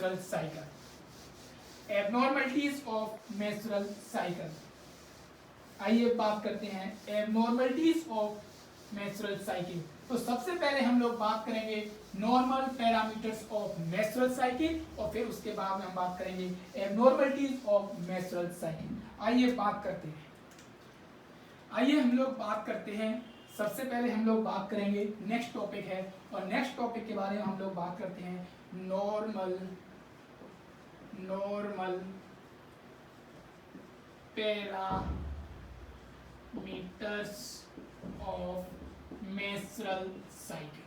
menstrual cycle. Abnormalities of menstrual cycle. आइए बात करते हैं abnormalities of menstrual cycle. तो सबसे पहले हम लोग बात करेंगे normal parameters of menstrual cycle और फिर उसके बाद में हम बात करेंगे एबनॉर्मलिटीज ऑफ मेंस्ट्रुअल साइकिल. आइए बात करते हैं. आइए हम लोग बात करते हैं. सबसे पहले हम लोग बात करेंगे, नेक्स्ट टॉपिक है और नेक्स्ट टॉपिक के बारे में हम लोग बात करते हैं normal parameters of menstrual cycle.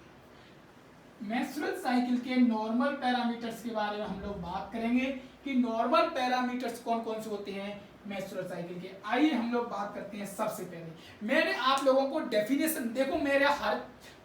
Menstrual cycle के नॉर्मल पैरामीटर्स के बारे में हम लोग बात करेंगे कि नॉर्मल पैरामीटर्स कौन कौन से होते हैं मेंस्ट्रुअल साइकिल के. आइए हम लोग बात करते हैं. सबसे पहले मैंने आप लोगों को डेफिनेशन, देखो मेरा हर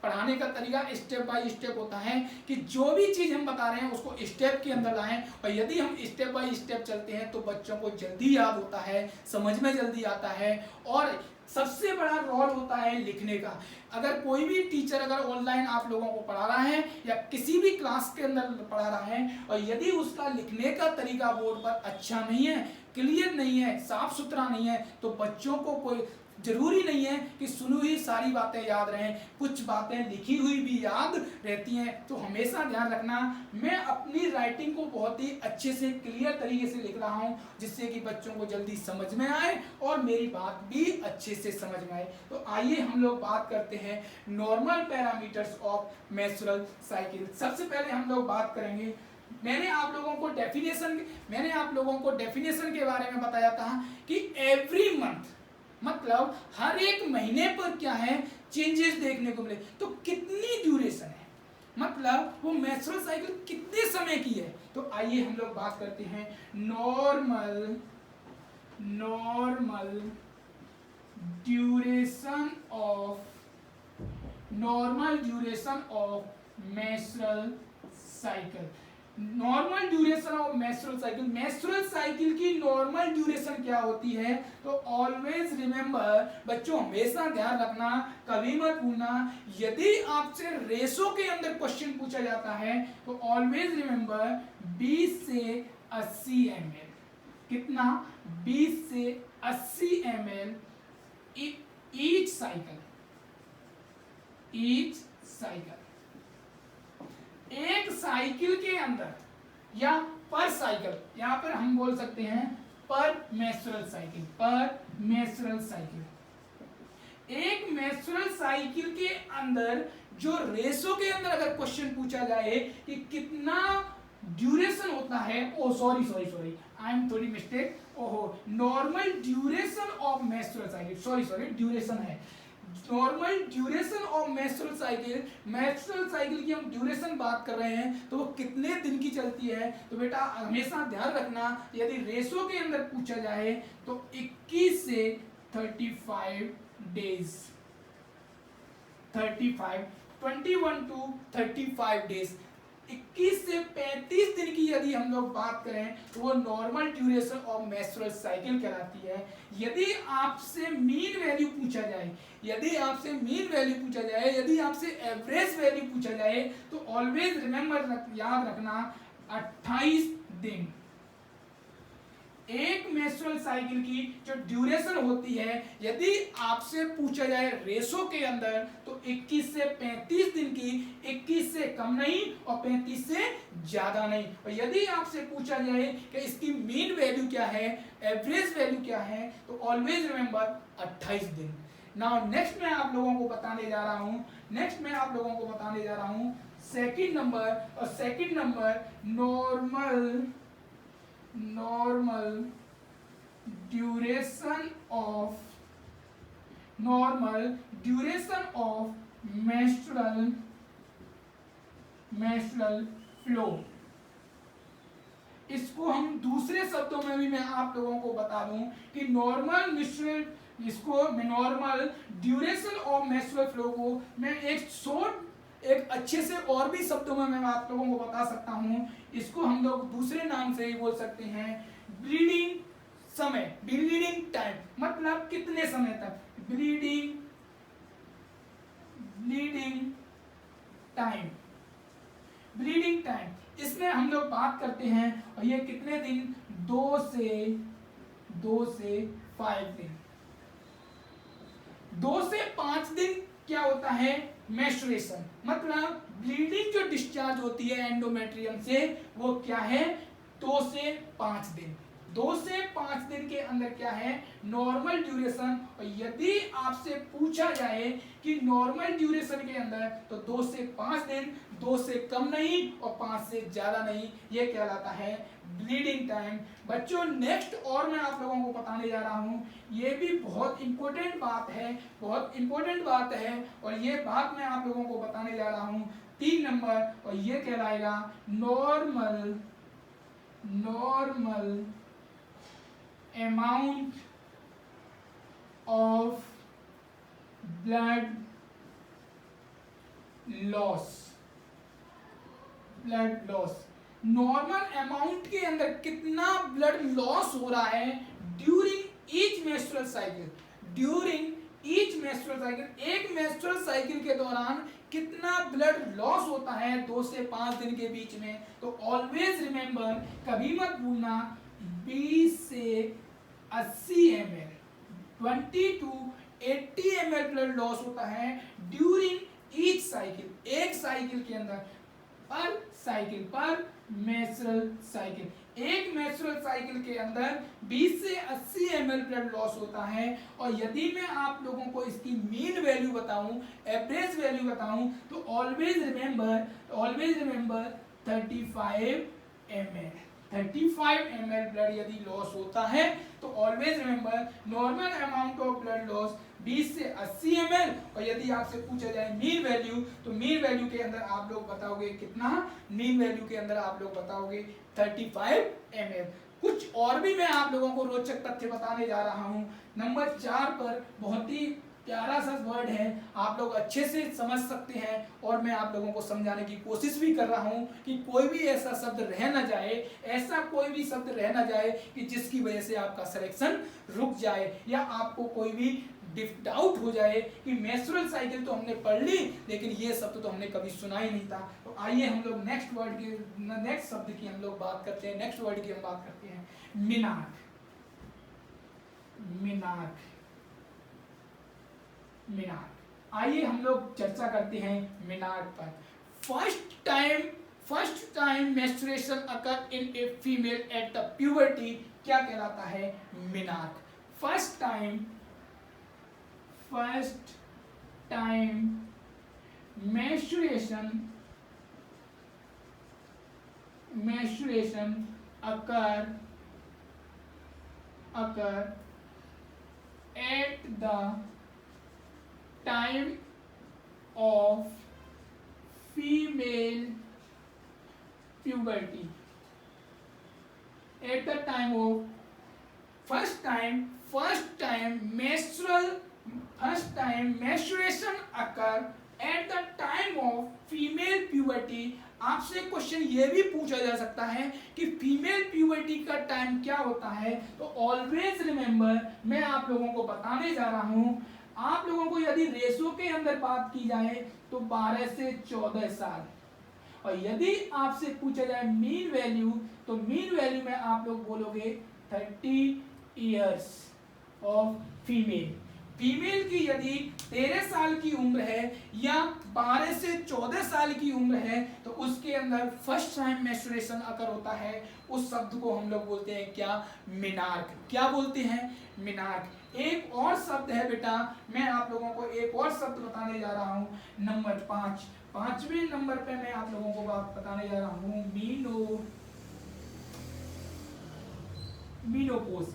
पढ़ाने का तरीका स्टेप बाय स्टेप होता है कि जो भी चीज हम बता रहे हैं उसको स्टेप के अंदर लाएं और यदि हम स्टेप बाय स्टेप चलते हैं तो बच्चों को जल्दी याद होता है, समझ में जल्दी आता है. और सबसे बड़ा रोल होता है लिखने का. अगर कोई भी टीचर अगर ऑनलाइन आप लोगों को पढ़ा रहा है या किसी भी क्लास के अंदर पढ़ा रहा है और यदि उसका लिखने का तरीका बोर्ड पर अच्छा नहीं है, क्लियर नहीं है, साफ सुथरा नहीं है, तो बच्चों को कोई जरूरी नहीं है कि सुनी हुई सारी बातें याद रहें. कुछ बातें लिखी हुई भी याद रहती हैं. तो हमेशा ध्यान रखना, मैं अपनी राइटिंग को बहुत ही अच्छे से क्लियर तरीके से लिख रहा हूं जिससे कि बच्चों को जल्दी समझ में आए और मेरी बात भी अच्छे से समझ में आए. तो आइए हम लोग बात करते हैं normal parameters of menstrual cycle. सबसे पहले हम लोग बात करेंगे, मैंने आप लोगों को डेफिनेशन के बारे में बताया था कि एवरी मंथ मतलब हर एक महीने पर क्या है चेंजेस देखने को मिले. तो कितनी ड्यूरेशन है, मतलब वो मेंस्ट्रुअल साइकिल कितने समय की है. तो आइए हम लोग बात करते हैं normal duration of menstrual cycle. Normal duration of menstrual cycle. Menstrual cycle की नॉर्मल ड्यूरेशन क्या होती है. तो ऑलवेज रिमेंबर, बच्चों हमेशा ध्यान रखना, कभी मत भूलना, यदि आपसे रेशो के अंदर क्वेश्चन पूछा जाता है तो ऑलवेज रिमेंबर 20 से 80 ml. कितना? 20 से 80 ml ईच साइकिल. एक साइकिल के अंदर या पर साइकिल, यहां पर हम बोल सकते हैं पर मेंस्ट्रुअल साइकिल. एक मेंस्ट्रुअल साइकिल के अंदर जो रेशो के अंदर अगर क्वेश्चन पूछा जाए कि कितना ड्यूरेशन होता है, सॉरी आई एम थोड़ी mistake. Normal duration of menstrual cycle, sorry duration है. Normal duration of menstrual cycle की हम ड्यूरेशन बात कर रहे हैं तो वो कितने दिन की चलती है. तो बेटा हमेशा ध्यान रखना, यदि रेशो के अंदर पूछा जाए तो 21 से 35 डेज, 21 to 35 डेज. 21 से 35 दिन की यदि हम लोग बात करें तो वो normal duration of menstrual cycle कहलाती है. यदि आपसे मीन वैल्यू पूछा जाए, यदि आपसे एवरेज वैल्यू पूछा जाए तो ऑलवेज रिमेंबर, याद रखना 28 दिन. एक मेंस्ट्रुअल साइकिल की जो ड्यूरेशन होती है, यदि आपसे पूछा जाए रेशो के अंदर तो 21 से 35 दिन की, 21 से कम नहीं और 35 से ज्यादा नहीं. और यदि आपसे पूछा जाए कि इसकी मीन वैल्यू क्या है, एवरेज वैल्यू क्या है, तो ऑलवेज रिमेंबर 28 दिन. नाउ नेक्स्ट मैं आप लोगों को बताने जा रहा हूं second number normal duration of menstrual flow. इसको हम दूसरे शब्दों में भी मैं आप लोगों को बता दूं कि normal duration of menstrual flow को मैं एक अच्छे से और भी शब्दों में मैं आप लोगों को बता सकता हूं. इसको हम लोग दूसरे नाम से ही बोल सकते हैं ब्लीडिंग टाइम. मतलब कितने समय तक, ब्लीडिंग टाइम. ब्लीडिंग टाइम, इसमें हम लोग बात करते हैं और ये कितने दिन, 2 से 5 दिन। 2 से 5 दिन क्या होता है, मेंस्ट्रुएशन, मतलब ब्लीडिंग जो डिस्चार्ज होती है एंडोमेट्रियम से वो क्या है, 2 से 5 दिन। 2 से 5 दिन के अंदर क्या है, नॉर्मल ड्यूरेशन। और यदि आपसे पूछा जाए कि नॉर्मल ड्यूरेशन के अंदर, तो 2 से 5 दिन, 2 से कम नहीं और 5 से ज्यादा नहीं, ये कहलाता है ब्लीडिंग टाइम। बच्चों नेक्स्ट और मैं आप लोगों को बताने जा रहा हूं, ये भी बहुत इंपॉर्टेंट बात है, बहुत इंपॉर्टेंट बात है, और ये बात मैं आप लोगों को बताने जा रहा हूं 3 नंबर, और ये कहलाएगा normal amount of blood loss। Normal amount के अंदर कितना ब्लड लॉस हो रहा है ड्यूरिंग ईच मेंस्ट्रुअल साइकिल। एक मेंस्ट्रुअल साइकिल के दौरान कितना ब्लड लॉस होता है 2 से 5 दिन के बीच में। तो ऑलवेज रिमेंबर, कभी मत भूलना, 20 से 80 ml, 20 to 80 ml blood loss होता है ड्यूरिंग ईच साइकिल, एक साइकिल के अंदर, पर मेंस्ट्रुअल साइकिल। एक मेंस्ट्रुअल साइकिल के अंदर 20 से 80 ml ब्लड लॉस होता है। और यदि मैं आप लोगों को इसकी मीन वैल्यू बताऊं, एवरेज वैल्यू बताऊं, तो always remember 35 ml। 35 ml blood यदि लॉस होता है तो always remember normal amount of blood loss 20 से 80 ml। और यदि आपसे पूछा जाए मीन वैल्यू, तो मीन वैल्यू के अंदर आप लोग बताओगे कितना, मीन वैल्यू के अंदर आप लोग बताओगे 35 ml। कुछ और भी मैं आप लोगों को रोचक तथ्य बताने जा रहा हूं। नंबर 4 पर बहुत ही प्यारा सा वर्ड है, आप लोग अच्छे से समझ सकते हैं, और मैं आप लोगों को समझाने की कोशिश भी कर रहा हूं कि कोई भी ऐसा शब्द रह ना जाए, ऐसा कोई भी शब्द रह ना जाए कि जिसकी वजह से आपका सिलेक्शन रुक जाए, या आपको कोई भी डाउट हो जाए कि मेंस्ट्रुअल साइकिल तो हमने पढ़ ली लेकिन ये शब्द तो हमने कभी सुना ही नहीं था। तो आइए हम लोग नेक्स्ट शब्द की हम लोग बात करते हैं, नेक्स्ट वर्ड की हम बात करते हैं, मिनार्क। आइए हम लोग चर्चा करते हैं मिनार्क पर। First time menstruation occur in a female at the puberty क्या कहलाता है, menarche. First time menstruation occur at the time of female puberty। At the time of first time menstruation occur at the time of female puberty। आपसे question ये भी पूछा जा सकता है कि फीमेल प्यूबर्टी का टाइम क्या होता है। तो ऑलवेज रिमेंबर, मैं आप लोगों को बताने जा रहा हूं, आप लोगों को यदि रेशो के अंदर बात की जाए तो 12 से 14 साल। और यदि आपसे पूछा जाए मीन वैल्यू, तो मीन वैल्यू में आप लोग बोलोगे 30 इयर्स ऑफ फीमेल की यदि 13 साल की उम्र है या 12 से 14 साल की उम्र है तो उसके अंदर फर्स्ट टाइम मेंस्ट्रुएशन अकर होता है। उस शब्द को हम लोग बोलते हैं क्या, मिनार्क। क्या बोलते हैं, मिनार्क। एक और शब्द है बेटा, मैं आप लोगों को एक और शब्द बताने जा रहा हूं, नंबर 5। 5वें नंबर पे मैं आप लोगों को बात बताने जा रहा हूं, menopause।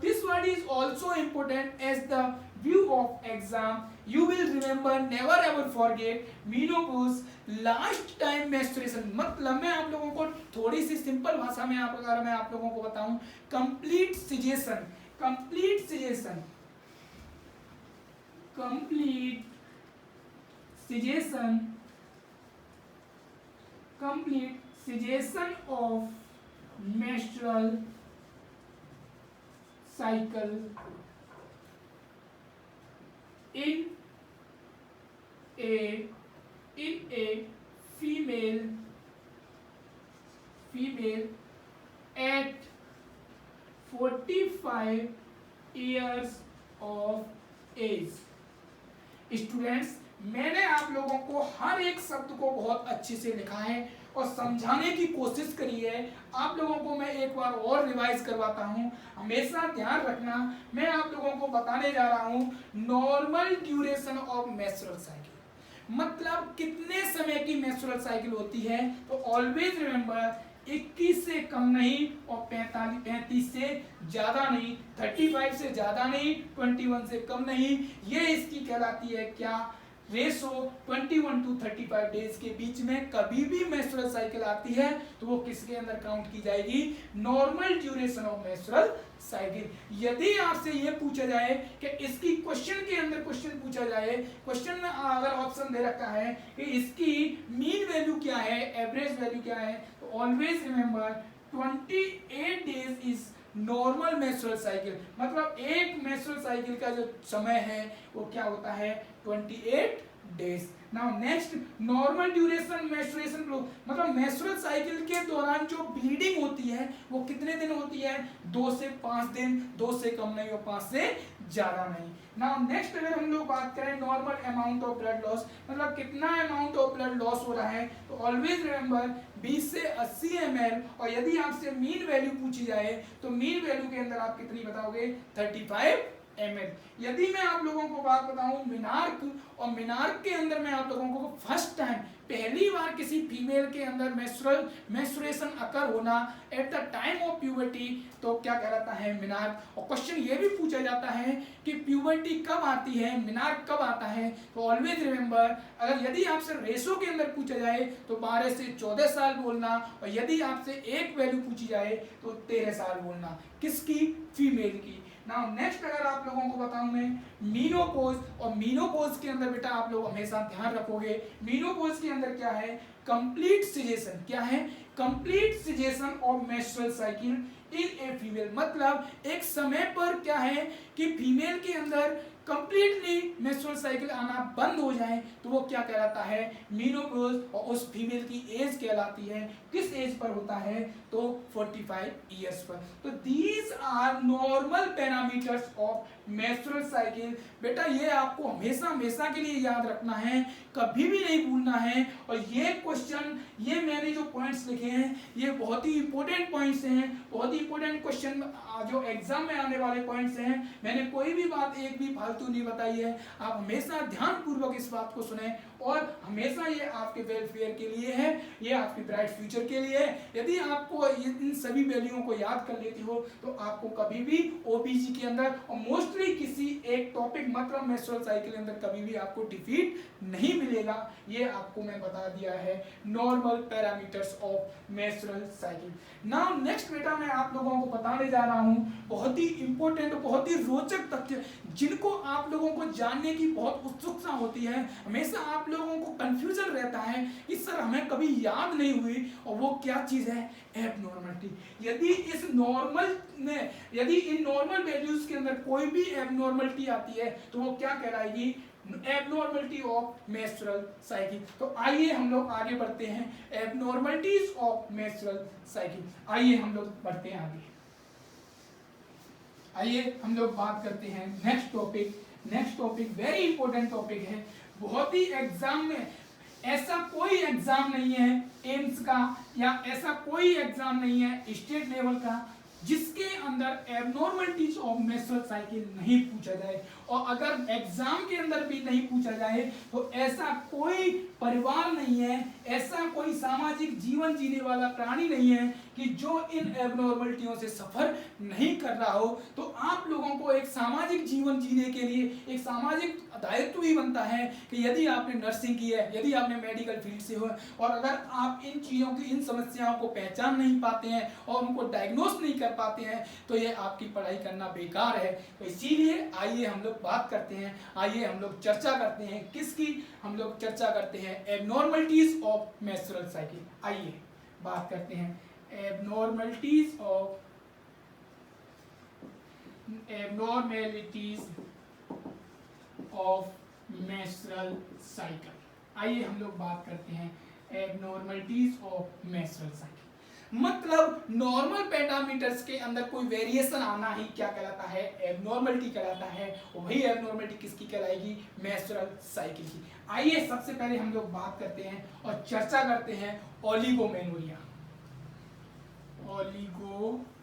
This word is also important as the view of exam। You will remember, never ever forget, menopause last time menstruation। मतलब मैं आप लोगों को थोड़ी सी सिंपल भाषा में अगर मैं आप लोगों को बताऊं, complete cessation of menstrual cycle in a in a female at 45 years of age। Students, मैंने आप लोगों को हर एक शब्द को बहुत अच्छे से लिखा है और समझाने की कोशिश करी है। आप लोगों को मैं एक बार और रिवाइज करवाता हूं, हमेशा ध्यान रखना। मैं आप लोगों को बताने जा रहा हूं normal duration of menstrual cycle, मतलब कितने समय की मेंस्ट्रुअल साइकिल होती है। तो ऑलवेज रिमेंबर 21 से कम नहीं और 35 से ज्यादा नहीं, 35 से ज्यादा नहीं, 21 से कम नहीं। ये इसकी कहलाती है क्या, रेशो 21 to 35 डेज के बीच में कभी भी मेंस्ट्रुअल साइकिल आती है तो वो किसके अंदर काउंट की जाएगी, normal duration of menstrual cycle. यदि आपसे ये पूछा जाए कि इसकी क्वेश्चन के अंदर क्वेश्चन पूछा जाए, क्वेश्चन में अगर ऑप्शन दे रखा है कि इसकी मीन वैल्यू क्या है, एवरेज वैल्यू क्या है, तो always remember 28 days is normal menstrual cycle, मतलब एक मेंस्ट्रुअल साइकिल का जो समय है वो क्या होता है, 28 days. Now next, normal duration menstruation flow, मतलब मेंस्ट्रुअल साइकिल के दौरान जो ब्लीडिंग होती है वो कितने दिन होती है, 2 से 5 दिन, 2 से कम नहीं और 5 से ज्यादा नहीं। नाउ नेक्स्ट, अगर हम लोग बात करें normal amount of blood loss, मतलब कितना अमाउंट ऑफ ब्लड लॉस हो रहा है, तो ऑलवेज रिमेंबर 20 से 80 ml। और यदि आपसे मीन वैल्यू पूछी जाए तो मीन वैल्यू के अंदर आप कितनी बताओगे, 35 ml। यदि मैं आप लोगों को बात बताऊं मिनार्क, और मिनार्क के अंदर मैं आप लोगों को फर्स्ट टाइम पहली बार किसी फीमेल के अंदर मेंस्ट्रुएशन अकर होना at the time of puberty, तो क्या कहलाता है, मिनार्क। और क्वेश्चन ये भी पूछा जाता है कि प्यूबर्टी कब आती है, मिनार्क कब आता है, तो ऑलवेज रिमेंबर अगर यदि आपसे रेशो के अंदर पूछा जाए तो 12 से 14 साल बोलना, और यदि आपसे एक वैल्यू पूछी जाए तो 13 साल बोलना, किसकी, फीमेल की। नाउ नेक्स्ट, अगर आप लोगों को बताऊं मैं मीनोपॉज, और मीनोपॉज के अंदर बेटा आप लोग हमेशा ध्यान रखोगे, मीनोपॉज के अंदर क्या है, कंप्लीट सिजेशन, क्या है, complete caseation of menstrual cycle in a female, मतलब एक समय पर क्या है कि फीमेल के अंदर कंप्लीटली मेंस्ट्रुअल साइकिल आना बंद हो जाए तो वो क्या कहलाता है, मीनोपॉज। और उस फीमेल की एज कहलाती है, किस एज पर होता है, तो 45 इयर्स पर। तो these are normal parameters of menstrual cycle. बेटा ये आपको हमेशा हमेशा के लिए याद रखना है, कभी भी नहीं भूलना है। और ये क्वेश्चन, ये मैंने जो पॉइंट्स लिखे हैं ये बहुत ही इंपॉर्टेंट पॉइंट्स हैं, बहुत ही इंपॉर्टेंट क्वेश्चन जो एग्जाम में आने वाले पॉइंट्स हैं। मैंने कोई भी बात एक भी फालतू नहीं बताई है, आप हमेशा ध्यानपूर्वक इस बात को सुने और हमेशा ये आपके वेलफेयर के लिए है, ये आपके ब्राइट फ्यूचर के लिए है। यदि आपको इन सभी वैल्यूओं को याद कर लेती हो तो आपको कभी भी ओबीजी के अंदर और मोस्टली किसी एक टॉपिक मतलब मेंस्ट्रुअल साइकिल के अंदर कभी भी आपको डिफीट नहीं मिलेगा। ये आपको मैं बता दिया है normal parameters of menstrual cycle. Now next बेटा मैं आप लोगों को बताने जा रहा हूं बहुत ही इंपॉर्टेंट, बहुत ही रोचक तथ्य जिनको आप लोगों को जानने की बहुत उत्सुकता होती है। हमेशा आप लोगों को कंफ्यूजन रहता है कि सर हमें कभी याद नहीं हुई, और वो क्या चीज है, एबनॉर्मलिटी। यदि इस नॉर्मल में, यदि इन नॉर्मल वैल्यूज के अंदर कोई भी एबनॉर्मलिटी आती है तो वो क्या कहलाएगी, एबनॉर्मलिटी ऑफ मेंस्ट्रुअल साइकिल। तो आइए हम लोग आगे बढ़ते हैं, एबनॉर्मलिटीज ऑफ मेंस्ट्रुअल साइकिल। आइए हम लोग बढ़ते हैं आगे, आइए हम लोग बात करते हैं next topic. Next topic very important topic है, बहुत ही एग्जाम में, ऐसा कोई एग्जाम नहीं है एम्स का या ऐसा कोई एग्जाम नहीं है स्टेट लेवल का जिसके अंदर एबनॉर्मलिटीज ऑफ मेंस्ट्रुअल साइकिल नहीं पूछा जाए। और अगर एग्जाम के अंदर भी नहीं पूछा जाए तो ऐसा कोई परिवार नहीं है, ऐसा कोई सामाजिक जीवन जीने वाला प्राणी नहीं है कि जो इन एबनॉर्मलिटियों से सफर नहीं कर रहा हो। तो आप लोगों को एक सामाजिक जीवन जीने के लिए एक सामाजिक दायित्व भी बनता है कि यदि आपने नर्सिंग की है, यदि आपने मेडिकल फील्ड से हो और अगर आप इन चीज़ों की, इन समस्याओं को पहचान नहीं पाते हैं और उनको डायग्नोस नहीं कर पाते हैं तो ये आपकी पढ़ाई करना बेकार है। तो इसीलिए आइए हम लोग बात करते हैं, आइए हम लोग चर्चा करते हैं, किसकी, हम लोग चर्चा करते हैं एबनॉर्मलिटीज ऑफ मेंस्ट्रुअल साइकिल। आइए बात करते हैं एबनॉर्मलिटीज ऑफ मेंस्ट्रुअल साइकिल। आइए हम लोग बात करते हैं एबनॉर्मलिटीज ऑफ मेंस्ट्रुअल साइकिल। मतलब नॉर्मल पैरामीटर्स के अंदर कोई वेरिएशन आना ही क्या कहलाता है, एबनॉर्मलिटी कहलाता है। वही एबनॉर्मलिटी किसकी कहलाएगी, मेंस्ट्रुअल साइकिल की। आइए सबसे पहले हम लोग बात करते हैं और चर्चा करते हैं ओलिगोमेनोरिया। ओलिगोमेनोरिया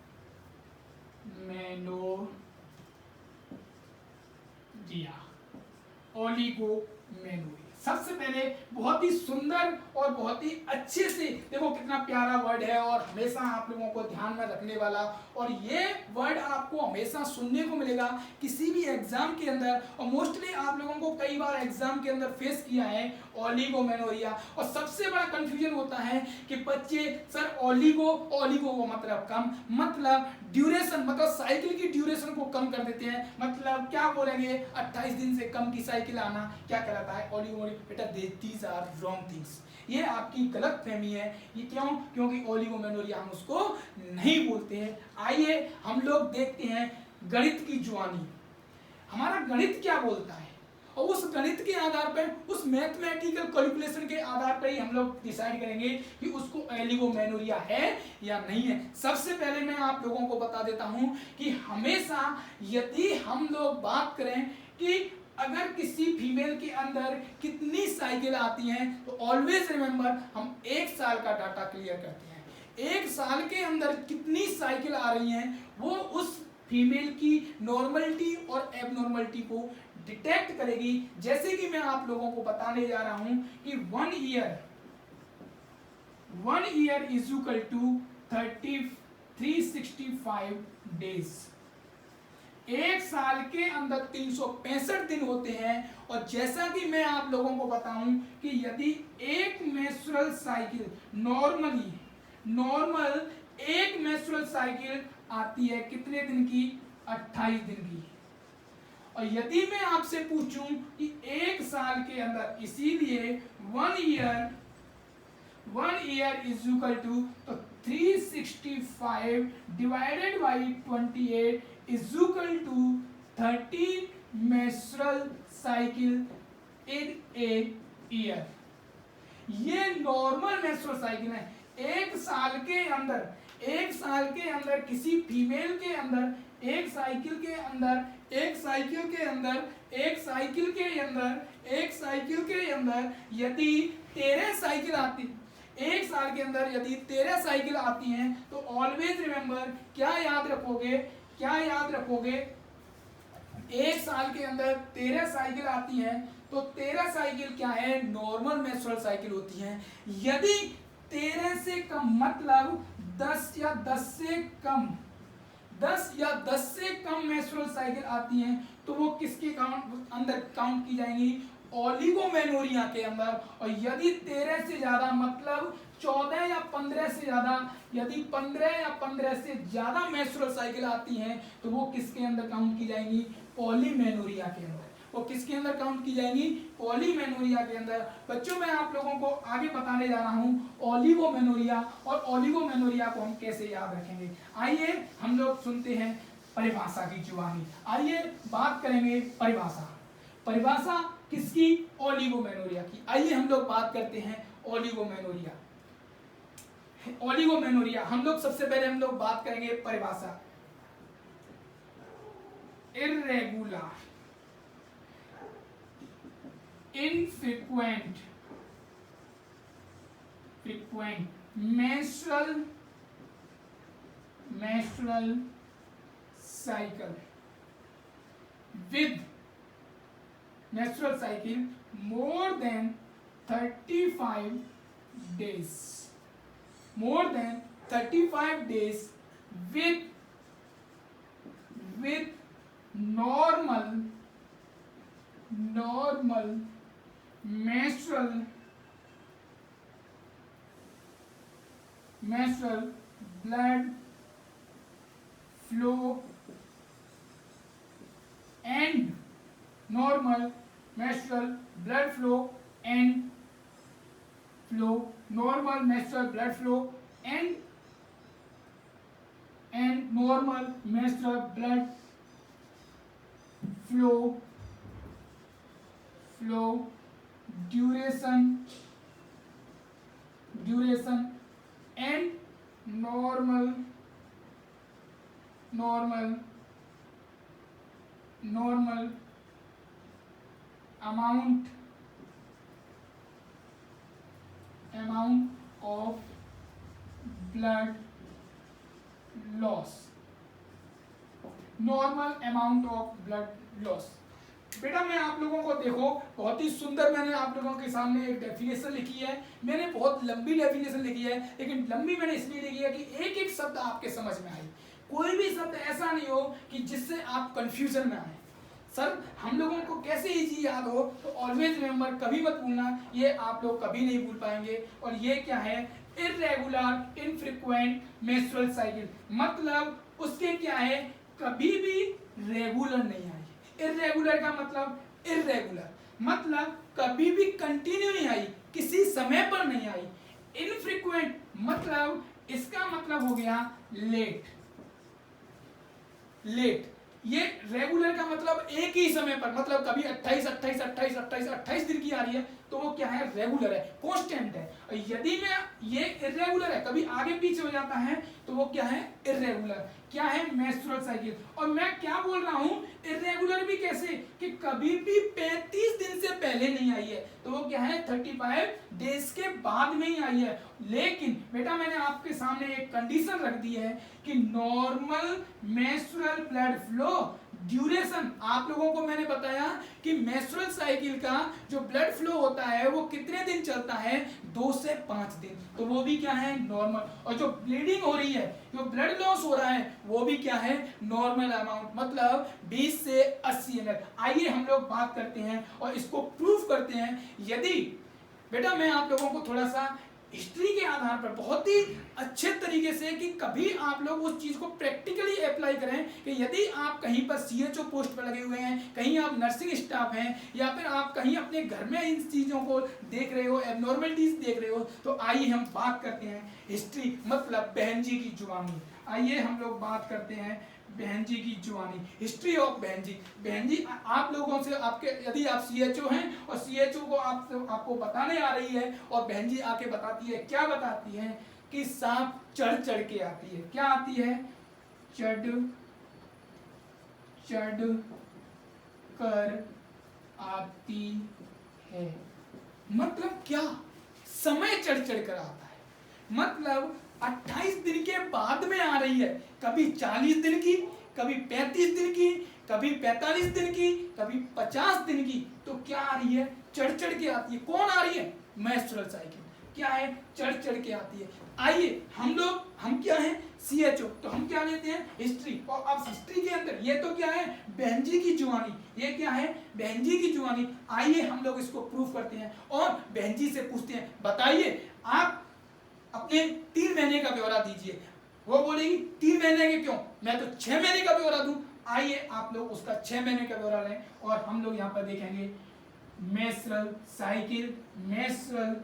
सबसे पहले बहुत ही सुंदर और बहुत ही अच्छे से, देखो कितना प्यारा वर्ड है और हमेशा आप लोगों को ध्यान में रखने वाला, और ये वर्ड आपको हमेशा सुनने को मिलेगा किसी भी एग्जाम के अंदर, और मोस्टली आप लोगों को कई बार एग्जाम के अंदर फेस किया है ओलिगोमेनोरिया। और सबसे बड़ा कंफ्यूजन होता है कि बच्चे सर ओलिगो को मतलब कम, मतलब ड्यूरेशन, मतलब साइकिल की ड्यूरेशन को कम कर देते हैं, मतलब क्या बोलेंगे 28 दिन से कम की साइकिल आना क्या कहलाता है ओलिगोमेनोरिया। बेटा दीज आर रॉन्ग थिंग्स, ये आपकी गलत फहमी है। ये क्यों, क्योंकि ओलिगोमेनोरिया हम उसको नहीं बोलते हैं। आइए हम लोग देखते हैं गणित की जुबानी, हमारा गणित क्या बोलता है, और उस गणित के आधार पर, उस मैथमेटिकल कैलकुलेशन के आधार पर ही हम लोग डिसाइड करेंगे कि उसको ओलिगोमेनोरिया है या नहीं है। सबसे पहले मैं आप लोगों को बता देता हूं कि हमेशा यदि हम लोग बात करें कि अगर किसी फीमेल के अंदर कितनी साइकिल आती हैं, तो ऑलवेज रिमेंबर हम एक साल का डाटा क्लियर करते हैं। एक साल के अंदर कितनी साइकिल आ रही हैं वो उस फीमेल की नॉर्मलिटी और एबनॉर्मलिटी को डिटेक्ट करेगी। जैसे कि मैं आप लोगों को बताने जा रहा हूं कि 1 year is equal to 365 days. एक साल के अंदर 365 दिन होते हैं। और जैसा कि मैं आप लोगों को बताऊं कि यदि एक मेंस्ट्रुअल साइकिल नॉर्मल एक मेंस्ट्रुअल साइकिल आती है कितने दिन की, 28 दिन की। और यदि मैं आपसे पूछूं कि एक साल के अंदर, इसीलिए 1 ईयर इज इक्वल टू, तो 365 divided by 28 is equal to 13 menstrual cycle in a year. ये नॉर्मल मेंस्ट्रुअल साइकिल है। एक साल के अंदर किसी फीमेल के अंदर एक साइकिल के अंदर यदि 13 साइकिल आती, एक साल के अंदर यदि 13 साइकिल आती हैं, तो ऑलवेज रिमेंबर क्या याद रखोगे, एक साल के अंदर 13 साइकिल आती हैं, तो 13 साइकिल क्या है, नॉर्मल मेंस्ट्रुअल साइकिल होती हैं। यदि 13 से कम, मतलब 10 या 10 से कम मेंस्ट्रुअल साइकिल आती हैं, तो वो किसके अंदर काउंट की जाएंगी, ओलिगोमेनोरिया के अंदर। और यदि 13 से ज्यादा, मतलब 14 या 15 से ज्यादा, यदि 15 या 15 से ज्यादा मेंस्ट्रुअल साइकिल आती हैं, तो वो किसके अंदर काउंट की जाएंगी, पॉलीमेनोरिया के अंदर। वो किसके अंदर काउंट की जाएंगी, पॉलीमेनोरिया के अंदर। बच्चों मैं आप लोगों को आगे बताने जा रहा हूं ओलिगोमेनोरिया, और ओलिगोमेनोरिया को हम कैसे याद रखेंगे। आइए हम लोग सुनते हैं परिभाषा की जुबानी। आइए बात करेंगे परिभाषा किसकी, ओलिगोमेनोरिया की। आइए हम लोग बात करते हैं ओलिगोमेनोरिया। हम लोग सबसे पहले हम लोग बात करेंगे परिभाषा। Irregular, infrequent menstrual cycle with menstrual cycle more than 35 days, with normal menstrual blood flow and normal menstrual blood flow and normal menstrual blood flow and normal menstrual blood flow duration and normal amount of blood loss, normal amount of blood loss. बेटा मैं आप लोगों को देखो बहुत ही सुंदर मैंने आप लोगों के सामने एक डेफिनेशन लिखी है। मैंने बहुत लंबी डेफिनेशन लिखी है, लेकिन लंबी मैंने इसलिए लिखी है कि एक एक शब्द आपके समझ में आए। कोई भी शब्द ऐसा नहीं हो कि जिससे आप कंफ्यूजन में आए। सर हम लोगों को कैसे इजी याद हो, तो ऑलवेज रिमेंबर, कभी मत भूलना, ये आप लोग कभी नहीं भूल पाएंगे। और ये क्या है, इर्रेगुलर इनफ्रीक्वेंट मेंस्ट्रुअल साइकिल, मतलब उसके क्या है, कभी भी रेगुलर नहीं आई। इर्रेगुलर का मतलब इर्रेगुलर, मतलब कभी भी कंटिन्यू नहीं आई, किसी समय पर नहीं आई। इनफ्रीक्वेंट मतलब इसका मतलब हो गया लेट। ये रेगुलर का मतलब एक ही समय पर, मतलब कभी 28 दिन की आ रही है तो वो क्या है, रेगुलर है, कांस्टेंट है। और यदि मैं ये इर्रेगुलर है, कभी आगे पीछे हो जाता है, तो वो क्या है, इर्रेगुलर। क्या है, मेंस्ट्रुअल साइकिल। और मैं क्या बोल रहा हूं, इर्रेगुलर भी कैसे, कि कभी भी 35 दिन से पहले नहीं आई है, तो वो क्या है, 35 डेज के बाद में ही आई है। लेकिन बेटा मैंने आपके सामने एक कंडीशन रख दी है कि normal menstrual blood flow duration, आप लोगों को मैंने बताया कि मेंस्ट्रुअल साइकिल का जो ब्लड फ्लो होता है वो कितने दिन चलता है, 2 से 5 दिन, तो वो भी क्या है, नॉर्मल। और जो ब्लीडिंग हो रही है, जो ब्लड लॉस हो रहा है, वो भी क्या है, नॉर्मल अमाउंट, मतलब 20 से 80 ml। आइए हम लोग बात करते हैं और इसको प्रूफ करते हैं। यदि बेटा मैं आप लोगों को थोड़ा सा हिस्ट्री के आधार पर बहुत ही अच्छे तरीके से, कि कभी आप लोग उस चीज को प्रैक्टिकली अप्लाई करें, कि यदि आप कहीं पर सीएचओ पोस्ट पर लगे हुए हैं, कहीं आप नर्सिंग स्टाफ हैं, या फिर आप कहीं अपने घर में इन चीजों को देख रहे हो, एबनॉर्मलिटीज देख रहे हो, तो आइए हम बात करते हैं हिस्ट्री, मतलब बहन जी की जुबानी। आइए हम लोग बात करते हैं बहन जी की जुबानी, हिस्ट्री ऑफ बहन जी। बहन जी आप लोगों से, आपके यदि आप सीएचओ हैं और सीएचओ को आपको बताने आ रही है, और बहन जी आके बताती है, क्या बताती है, कि सांप चढ़ चढ़ के आती है। क्या आती है, चढ़ कर आती है। मतलब क्या, समय चढ़ चढ़ कर आता है, मतलब 28 दिन के बाद में आ रही है, कभी 40 दिन की, कभी 35 दिन की, कभी 45 दिन की, कभी 50 दिन की, तो क्या आ रही है, चढ़ चढ़ के आती है। कौन आ रही है, मेंस्ट्रुअल साइकिल क्या है, चढ़ चढ़ के आती है। आइए हम क्या है, सीएचओ, तो हम क्या लेते हैं, हिस्ट्री। और अब हिस्ट्री के अंदर ये तो क्या है, बहन जी की जुबानी, ये क्या है, बहन जी की जुबानी। आइए हम लोग इसको प्रूफ करते हैं और बहन जी से पूछते हैं, बताइए आप अपने 3 महीने का ब्यौरा दीजिए। वो बोलेगी 3 महीने के क्यों, मैं तो 6 महीने का ब्यौरा दूं। आइए आप लोग उसका 6 महीने का ब्यौरा लें, और हम लोग यहाँ पर देखेंगे मेंस्ट्रुअल साइकिल, मेंस्ट्रुअल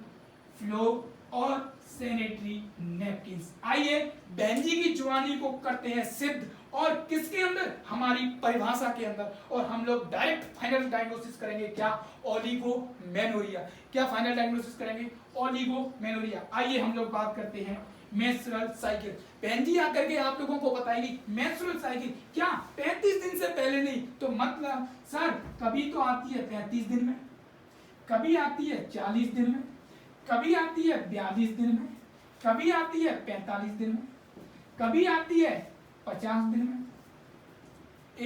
फ्लो और सैनिटरी नैपकिन्स। आइए बहन जी की जुबानी को करते हैं सिद्ध, और किसके अंदर, हमारी परिभाषा के अंदर। और हम लोग डायरेक्ट फाइनल डायग्नोसिस करेंगे, क्या, ओलिगोमेनोरिया। क्या फाइनल डायग्नोसिस करेंगे, ओलिगोमेनोरिया। आइए हम लोग बात करते हैं मेंस्ट्रुअल साइकिल। बहन जी आकर के आप लोगों को बताएगी मेंस्ट्रुअल साइकिल क्या 35 दिन से पहले नहीं, तो मतलब सर कभी तो आती है 35 दिन में, कभी आती है 40 दिन में, कभी आती है 42 दिन में, कभी आती है 45 दिन में, कभी आती है 50 दिन में,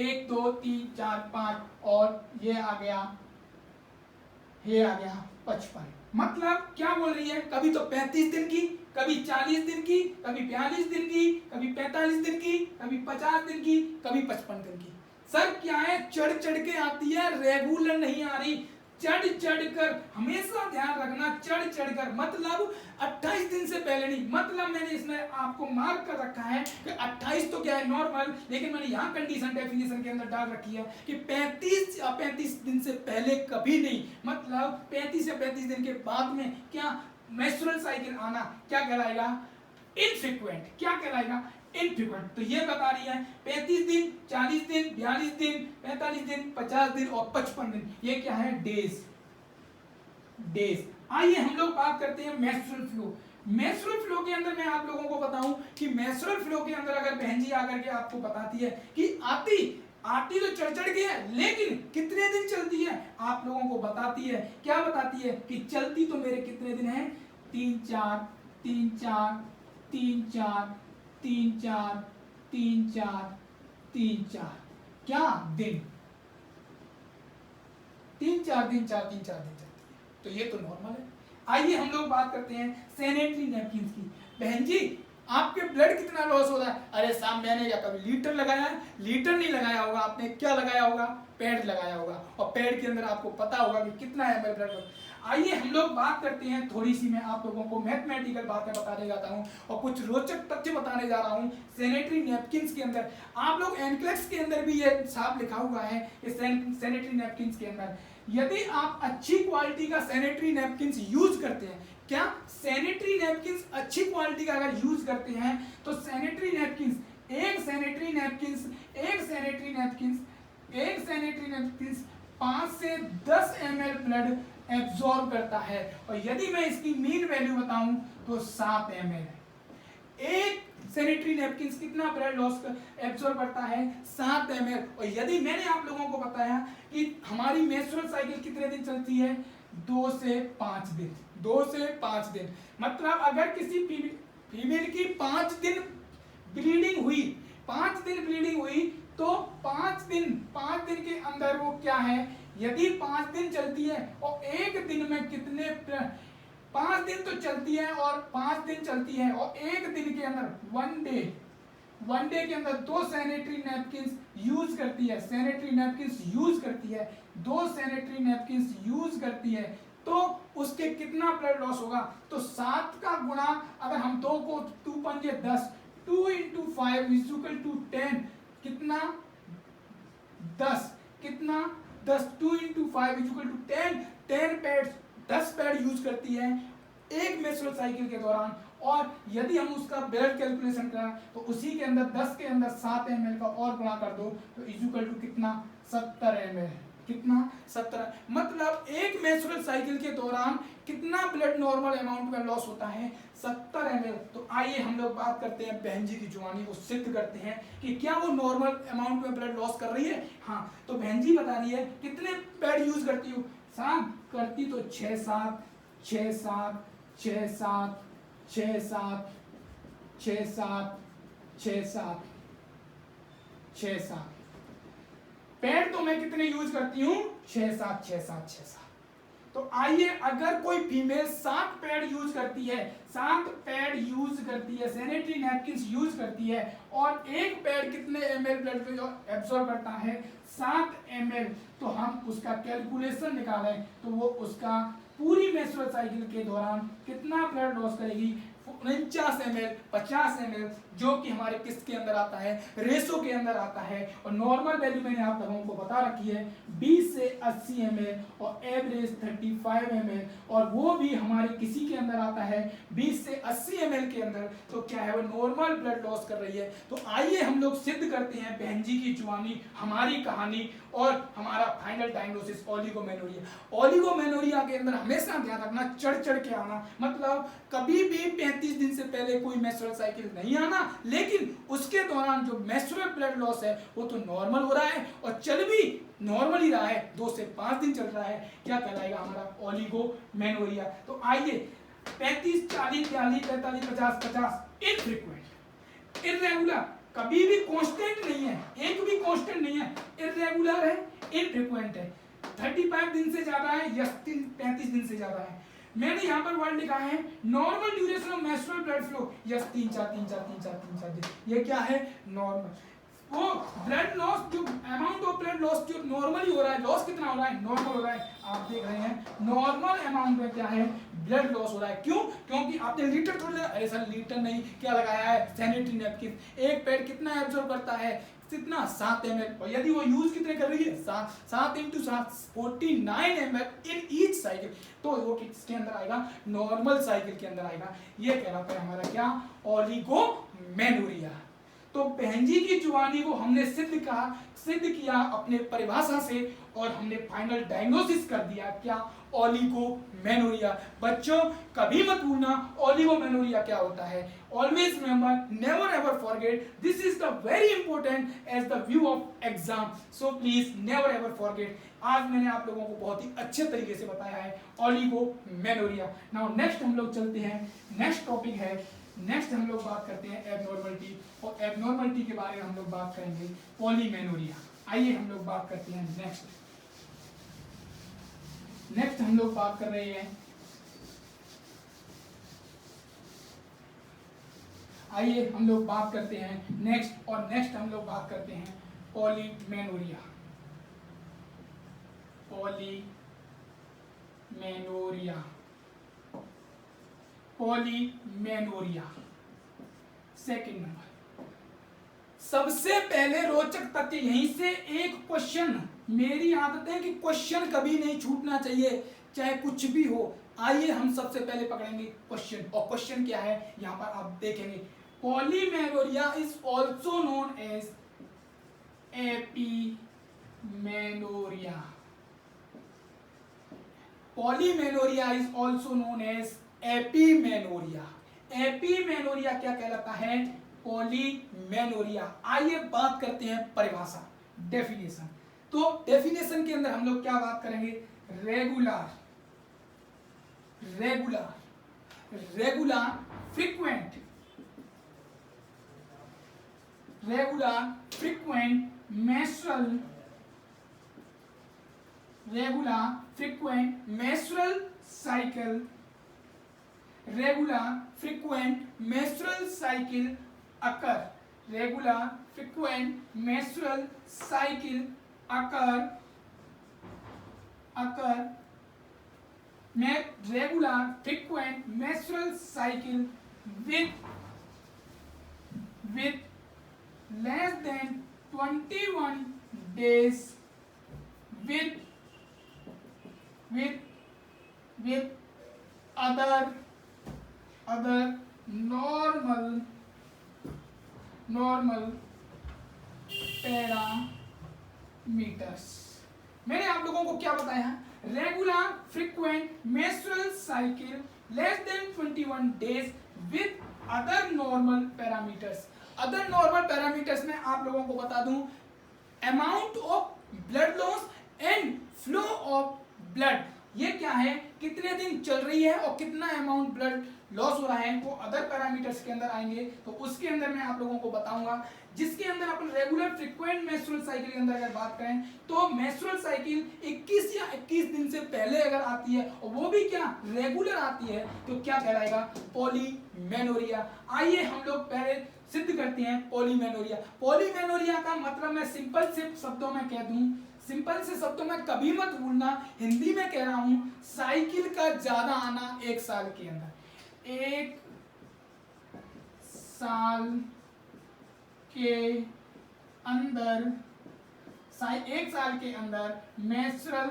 1 2 3 4 5, और ये आ गया 55। मतलब क्या बोल रही है, कभी तो 35 दिन की, कभी 40 दिन की, कभी 42 दिन की, कभी 45 दिन की, कभी 50 दिन की, कभी 55 दिन की। सर क्या है, चढ़ चढ़ के आती है, रेगुलर नहीं आ रही, चढ़ चढ़ कर। हमेशा ध्यान रखना, चढ़ चढ़ कर मतलब 28 दिन से पहले नहीं। मतलब मैंने इसमें आपको मार्क कर रखा है कि 28 तो क्या है, नॉर्मल, लेकिन मैंने यहाँ कंडीशन डेफिनेशन के अंदर डाल रखी है कि 35 या 35 दिन से पहले कभी नहीं, मतलब 35 या 35 दिन के बाद में क्या मेंस्ट्रुअल साइकिल आना क्या कहलाएगा, इनफ्रीक्वेंट। क्या कहलाएगा, इनफ्रीक्वेंट। तो ये बता रही है 35 दिन, 40 दिन, 42 दिन, 45 दिन, 50 दिन और 55 दिन, ये क्या है, डेज। डेज। आइए हम लोग बात करते हैं मेंस्ट्रुअल फ्लो। मेंस्ट्रुअल फ्लो के अंदर मैं आप लोगों को बताऊं कि मेंस्ट्रुअल फ्लो के अंदर अगर बहन जी आकर के आपको बताती है कि आती तो चढ़ के है, लेकिन कितने दिन चलती है, आप लोगों को बताती है, क्या बताती है कि चलती तो मेरे कितने दिन है, 3-4 3-4 3-4 3-4 3-4 3-4 क्या दिन, 3-4 दिन 4-3-4 दिन चलती है, तो ये तो नॉर्मल है। आइए हम लोग बात करते हैं सैनिटरी नैपकिन की। बहन जी आपके ब्लड कितना लॉस हो रहा है, अरे साहब मैंने क्या कभी लीटर लगाया है, लीटर नहीं लगाया होगा आपने, क्या लगाया होगा, पैड लगाया होगा, और पैड के अंदर आपको पता होगा कि कितना है मेरा ब्लड। आइए हम लोग बात करते हैं, थोड़ी सी मैं आप लोगों को मैथमेटिकल बातें बताने जाता हूँ और कुछ रोचक तथ्य बताने जा रहा हूँ सैनिटरी नैपकिन के अंदर। आप लोग एनक्लेक्स के अंदर भी ये साफ लिखा हुआ है सैनिटरी नैपकिन के अंदर, यदि आप अच्छी क्वालिटी का सैनिटरी नैपकिन यूज करते हैं, क्या सैनिटरी नैपकिन अच्छी क्वालिटी का अगर यूज करते हैं तो सैनिटरी नैपकिन एक सैनिटरी नैपकिन 5 से 10 ml ब्लड एब्जॉर्ब करता है, और यदि मैं इसकी मीन वैल्यू बताऊं तो 7 ml है। एक सैनिटरी नैपकिन कितना ब्लड लॉस एब्जॉर्ब करता है, 7 ml। और यदि मैंने आप लोगों को बताया कि हमारी मेंस्ट्रुअल साइकिल कितने दिन चलती है, 2 से 5 दिन, 2 से 5 दिन, मतलब अगर किसी फीमेल की 5 दिन ब्लीडिंग हुई, 5 दिन ब्लीडिंग हुई, तो 5 दिन के अंदर वो क्या है, यदि 5 दिन चलती है और एक दिन में कितने 5 दिन तो चलती है और 5 दिन चलती है और एक दिन के अंदर वन डे के अंदर 2 सैनिटरी नैपकिन यूज करती है, दो सैनिटरी नैपकिन यूज करती है, तो उसके कितना ब्लड लॉस होगा, तो 7 का गुणा अगर हम 2 को 2 पंजे 10, 2 × 5 = 10, कितना 10, कितना 10, 2 × 5 = 10 पैड, 10 पैड यूज करती है एक मेंस्ट्रुअल साइकिल के दौरान। और यदि हम उसका ब्लड कैलकुलेशन करें तो उसी के अंदर 10 के अंदर 7 ml का और गुणा कर दो तो इक्वल टू कितना, 70 ml, कितना 70, मतलब एक मेंस्ट्रुअल साइकिल के दौरान कितना ब्लड नॉर्मल अमाउंट में लॉस होता है, 70 ml। तो आइए हम लोग बात करते हैं बहन जी की जुबानी को सिद्ध करते हैं कि क्या वो नॉर्मल अमाउंट में ब्लड लॉस कर रही है। हाँ, तो बहन जी बता रही है कितने पैड यूज करती हूँ, साहब करती तो 6-7 6-7 6-7 6-7 6-7 6-7 6-7 पैड तो मैं कितने यूज करती हूँ, 6-7 6-7 6-7। तो आइए अगर कोई फीमेल 7 पैड यूज करती है, 7 पैड यूज करती है, सैनिटरी नैपकिन यूज करती है, और एक पैड कितने ml ब्लड एब्सॉर्ब करता है, 7 ml, तो हम उसका कैलकुलेशन निकालें तो वो उसका पूरी मेंस्ट्रुअल साइकिल के दौरान कितना ब्लड लॉस करेगी, 49 ml 50 ml, जो कि हमारे किस के अंदर आता है, रेशो के अंदर आता है। और नॉर्मल वैल्यू मैंने आप लोगों को बता रखी है 20 से 80 ml और एवरेज 35 ml, और वो भी हमारे किसी के अंदर आता है 20 से 80 ml के अंदर, तो क्या है वो नॉर्मल ब्लड लॉस कर रही है। तो आइए हम लोग सिद्ध करते हैं बहन जी की जुबानी, हमारी कहानी और हमारा फाइनल डायग्नोसिस ओलिगोमेनोरिया। ओलिगोमेनोरिया के अंदर हमेशा ध्यान रखना, चढ़ के आना, मतलब कभी भी 35 दिन से पहले कोई मेंस्ट्रुअल साइकिल नहीं आना, लेकिन उसके दौरान जो मेंस्ट्रुअल ब्लड लॉस है वो तो नॉर्मल हो रहा है और चल भी नॉर्मल ही रहा है, 2 से 5 दिन चल रहा है, क्या कहलाएगा हमारा ओलिगोमेनोरिया। तो आइए 35 40 43 45 50 50 इनफ्रीक्वेंट, इररेगुलर, कभी भी कांस्टेंट नहीं है, एक भी कांस्टेंट नहीं है, इररेगुलर है, इनफ्रीक्वेंट है, 35 दिन से ज्यादा है या 35 दिन से ज्यादा है। मैंने यहाँ पर वर्ड लिखा है normal duration of menstrual blood flow, yes 3-4 दिन, ये क्या है नॉर्मल। वो ब्लड लॉस जो अमाउंट ऑफ ब्लड लॉस जो नॉर्मली हो रहा है, लॉस कितना हो रहा है, नॉर्मल हो रहा है, आप देख रहे हैं नॉर्मल अमाउंट में क्या है ब्लड लॉस हो रहा है। क्यों, क्योंकि आपने लीटर थोड़ी, अरे सर लीटर नहीं, क्या लगाया है सैनिटरी नैपकिन, एक पैड कितना एब्जॉर्ब करता है, कितना 7 ml, और यदि वो यूज कितने कर रही है 7 × 7 49 ml इन ईच साइकिल, तो वो किसके अंदर आएगा, नॉर्मल साइकिल के अंदर आएगा। ये कहलाता है हमारा क्या, ओलिगोमेनोरिया। तो बहन जी की जुबानी को हमने सिद्ध किया अपने परिभाषा से, और हमने फाइनल डायग्नोसिस कर दिया क्या, ओलिगोमेनोरिया। बच्चों कभी मत भूलना ओलिगोमेनोरिया क्या होता है। Always remember, never ever forget, this is the very important as the view of exam, so please never ever forget. आज मैंने आप लोगों को बहुत ही अच्छे तरीके से बताया है ओलिगोमेनोरिया। नाउ नेक्स्ट हम लोग चलते हैं, नेक्स्ट टॉपिक है, नेक्स्ट हम लोग बात करते हैं एबनॉर्मलिटी, और एबनॉर्मलिटी के बारे में हम लोग बात करेंगे पॉलीमेनोरिया। आइए हम लोग बात करते हैं नेक्स्ट हम लोग बात कर रहे हैं, आइए हम लोग बात करते हैं नेक्स्ट, और नेक्स्ट हम लोग बात करते हैं पॉलीमेनोरिया। Polymenorrhoea second number. सबसे पहले रोचक तथ्य यहीं से एक क्वेश्चन, मेरी आदत है कि क्वेश्चन कभी नहीं छूटना चाहिए चाहे कुछ भी हो। आइए हम सबसे पहले पकड़ेंगे क्वेश्चन, और क्वेश्चन क्या है यहां पर आप देखेंगे। Polymenorrhea is also known as epimenorrhea. Polymenorrhea is also known as epimenorrhea. Epimenorrhea क्या कहलाता है, पॉलीमेनोरिया। आइए बात करते हैं परिभाषा, डेफिनेशन। तो डेफिनेशन के अंदर हम लोग क्या बात करेंगे, regular frequent menstrual cycle occur with less than 21 days with other normal parameters। मैंने आप लोगों को क्या बताया, regular frequent menstrual cycle less than 21 days with other normal parameters. Other normal parameters में आप लोगों को बता दूं, amount of blood loss and flow of blood. ये क्या है, कितने दिन चल रही है और कितना अमाउंट ब्लड लॉस हो रहा है, वो अदर पैरामीटर्स के अंदर आएंगे। तो उसके अंदर मैं आप लोगों को बताऊंगा, जिसके अंदर अपन रेगुलर फ्रीक्वेंट मेंस्ट्रुअल साइकिल के अंदर अगर बात करें तो मेंस्ट्रुअल साइकिल 21 या 21 दिन से पहले अगर आती है और वो भी क्या रेगुलर आती है, तो क्या कहलाएगा, पॉलीमेनोरिया। आइए हम लोग पहले सिद्ध करते हैं पॉलीमेनोरिया। पॉलीमेनोरिया का मतलब मैं सिंपल से शब्दों में कह दूं, सिंपल से शब्दों में कभी मत भूलना, हिंदी में कह रहा हूं, साइकिल का ज्यादा आना एक साल के अंदर, एक साल के अंदर मेंस्ट्रुअल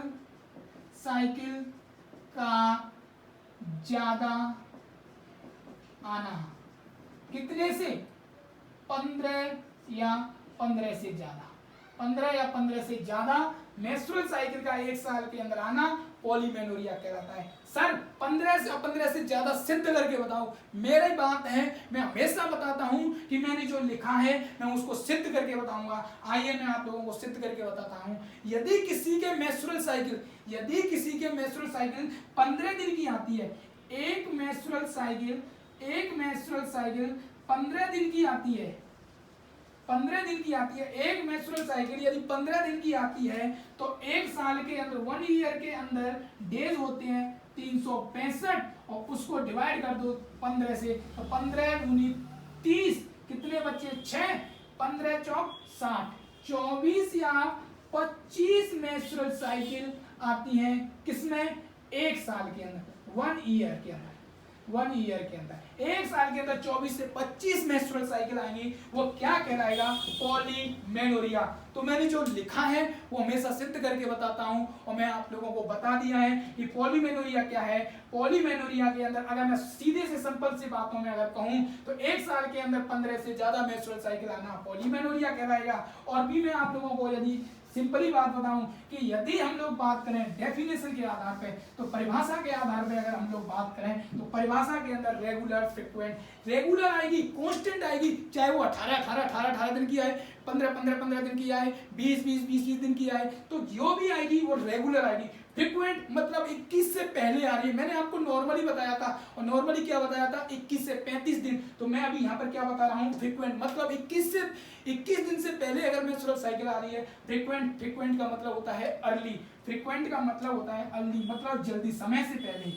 साइकिल का ज्यादा आना, कितने से, 15 या 15 से ज्यादा, 15 या 15 से ज्यादा मेंस्ट्रुअल साइकिल का एक साल के अंदर आना पॉलीमेनोरिया कहलाता है। सर 15 से ज्यादा सिद्ध करके बताओ। मेरी बात है, मैं हमेशा बताता हूं कि मैंने जो लिखा है मैं उसको सिद्ध करके बताऊंगा। आइए मैं आप लोगों को सिद्ध करके बताता हूं। यदि किसी के मेंस्ट्रुअल साइकिल 15 दिन की आती है, एक मेंस्ट्रुअल साइकिल 15 दिन की आती है, 15 दिन की आती है, एक मेंस्ट्रुअल साइकिल यदि 15 दिन की आती है तो एक साल के अंदर 1 ईयर के अंदर डेज होते हैं 365 और उसको डिवाइड कर दो 15 से, तो 15 दूनी 30, कितने बच्चे 6, 15 चौक 60, 24 या 25 मेंस्ट्रुअल साइकिल आती हैं किसमें, एक साल के अंदर, 1 ईयर के अंदर। 1 ईयर के अंदर, 1 साल के अंदर 24 से 25 मेंस्ट्रुअल साइकिल आएंगी, वो क्या कहलाएगा? पॉलीमेनोरिया। तो मैंने जो लिखा है वो हमेशा सिद्ध करके बताता हूं, और मैं आप लोगों को बता दिया है कि पॉलीमेनोरिया क्या है। पॉलीमेनोरिया के अंदर अगर मैं सीधे से सिंपल सी बातों में अगर कहूं तो 1 साल के अंदर 15 से ज्यादा मेंस्ट्रुअल साइकिल आना पॉलीमेनोरिया कहलाएगा। और भी मैं आप लोगों को यदि सिंपली बात बताऊं कि यदि हम लोग बात करें डेफिनेशन के आधार पे, तो परिभाषा के आधार पे अगर हम लोग बात करें तो परिभाषा के अंदर रेगुलर, फ्रीक्वेंट, रेगुलर आएगी, कांस्टेंट आएगी, चाहे वो 18 दिन की आए, 15 दिन की आए, 20 दिन की आए, तो जो भी आएगी वो रेगुलर आएगी। फ्रीक्वेंट मतलब 21 से पहले आ रही है। मैंने आपको नॉर्मली बताया था, और नॉर्मली क्या बताया था? 21 से 35 दिन। तो मैं अभी यहाँ पर क्या बता रहा हूँ? फ्रीक्वेंट मतलब 21 दिन से पहले अगर मेंस्ट्रुअल साइकिल आ रही है। फ्रीक्वेंट का मतलब होता है अर्ली, फ्रीक्वेंट का मतलब होता है अर्ली, मतलब जल्दी, समय से पहले।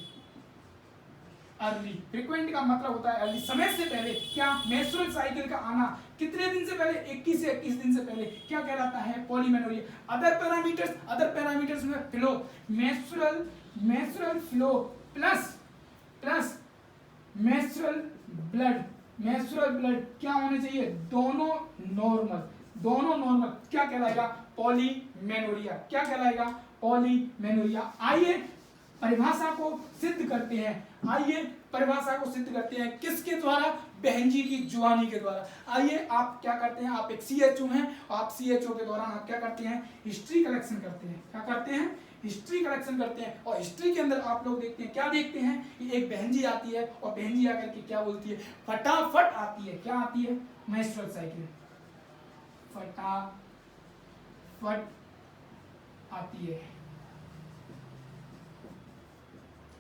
अर्ली, फ्रीक्वेंट का मतलब होता है अर्ली, समय से पहले। क्या? मेंस्ट्रुअल साइकिल का आना कितने दिन से पहले? 21 से 21 दिन से पहले। क्या कहलाता है? पॉलीमेनोरिया। अदर पैरामीटर्स में flow, menstrual flow plus menstrual blood क्या होने चाहिए? दोनों नॉर्मल। क्या कहलाएगा? पॉलीमेनोरिया। क्या कहलाएगा? पॉलीमेनोरिया। आइए परिभाषा को सिद्ध करते हैं। किसके द्वारा? बहन जी की जुबानी के द्वारा। आइए, आप क्या करते हैं? आप एक CHO हैं, आप CHO के दौरान आप क्या करते हैं? हिस्ट्री कलेक्शन करते हैं। क्या करते हैं? हिस्ट्री कलेक्शन करते हैं। और हिस्ट्री के अंदर आप लोग देखते हैं, क्या देखते हैं कि एक बहन जी आती है, और बहन जी आकर के क्या बोलती है? फटाफट आती है। क्या आती है? मेंस्ट्रुअल साइकिल फटाफट आती है,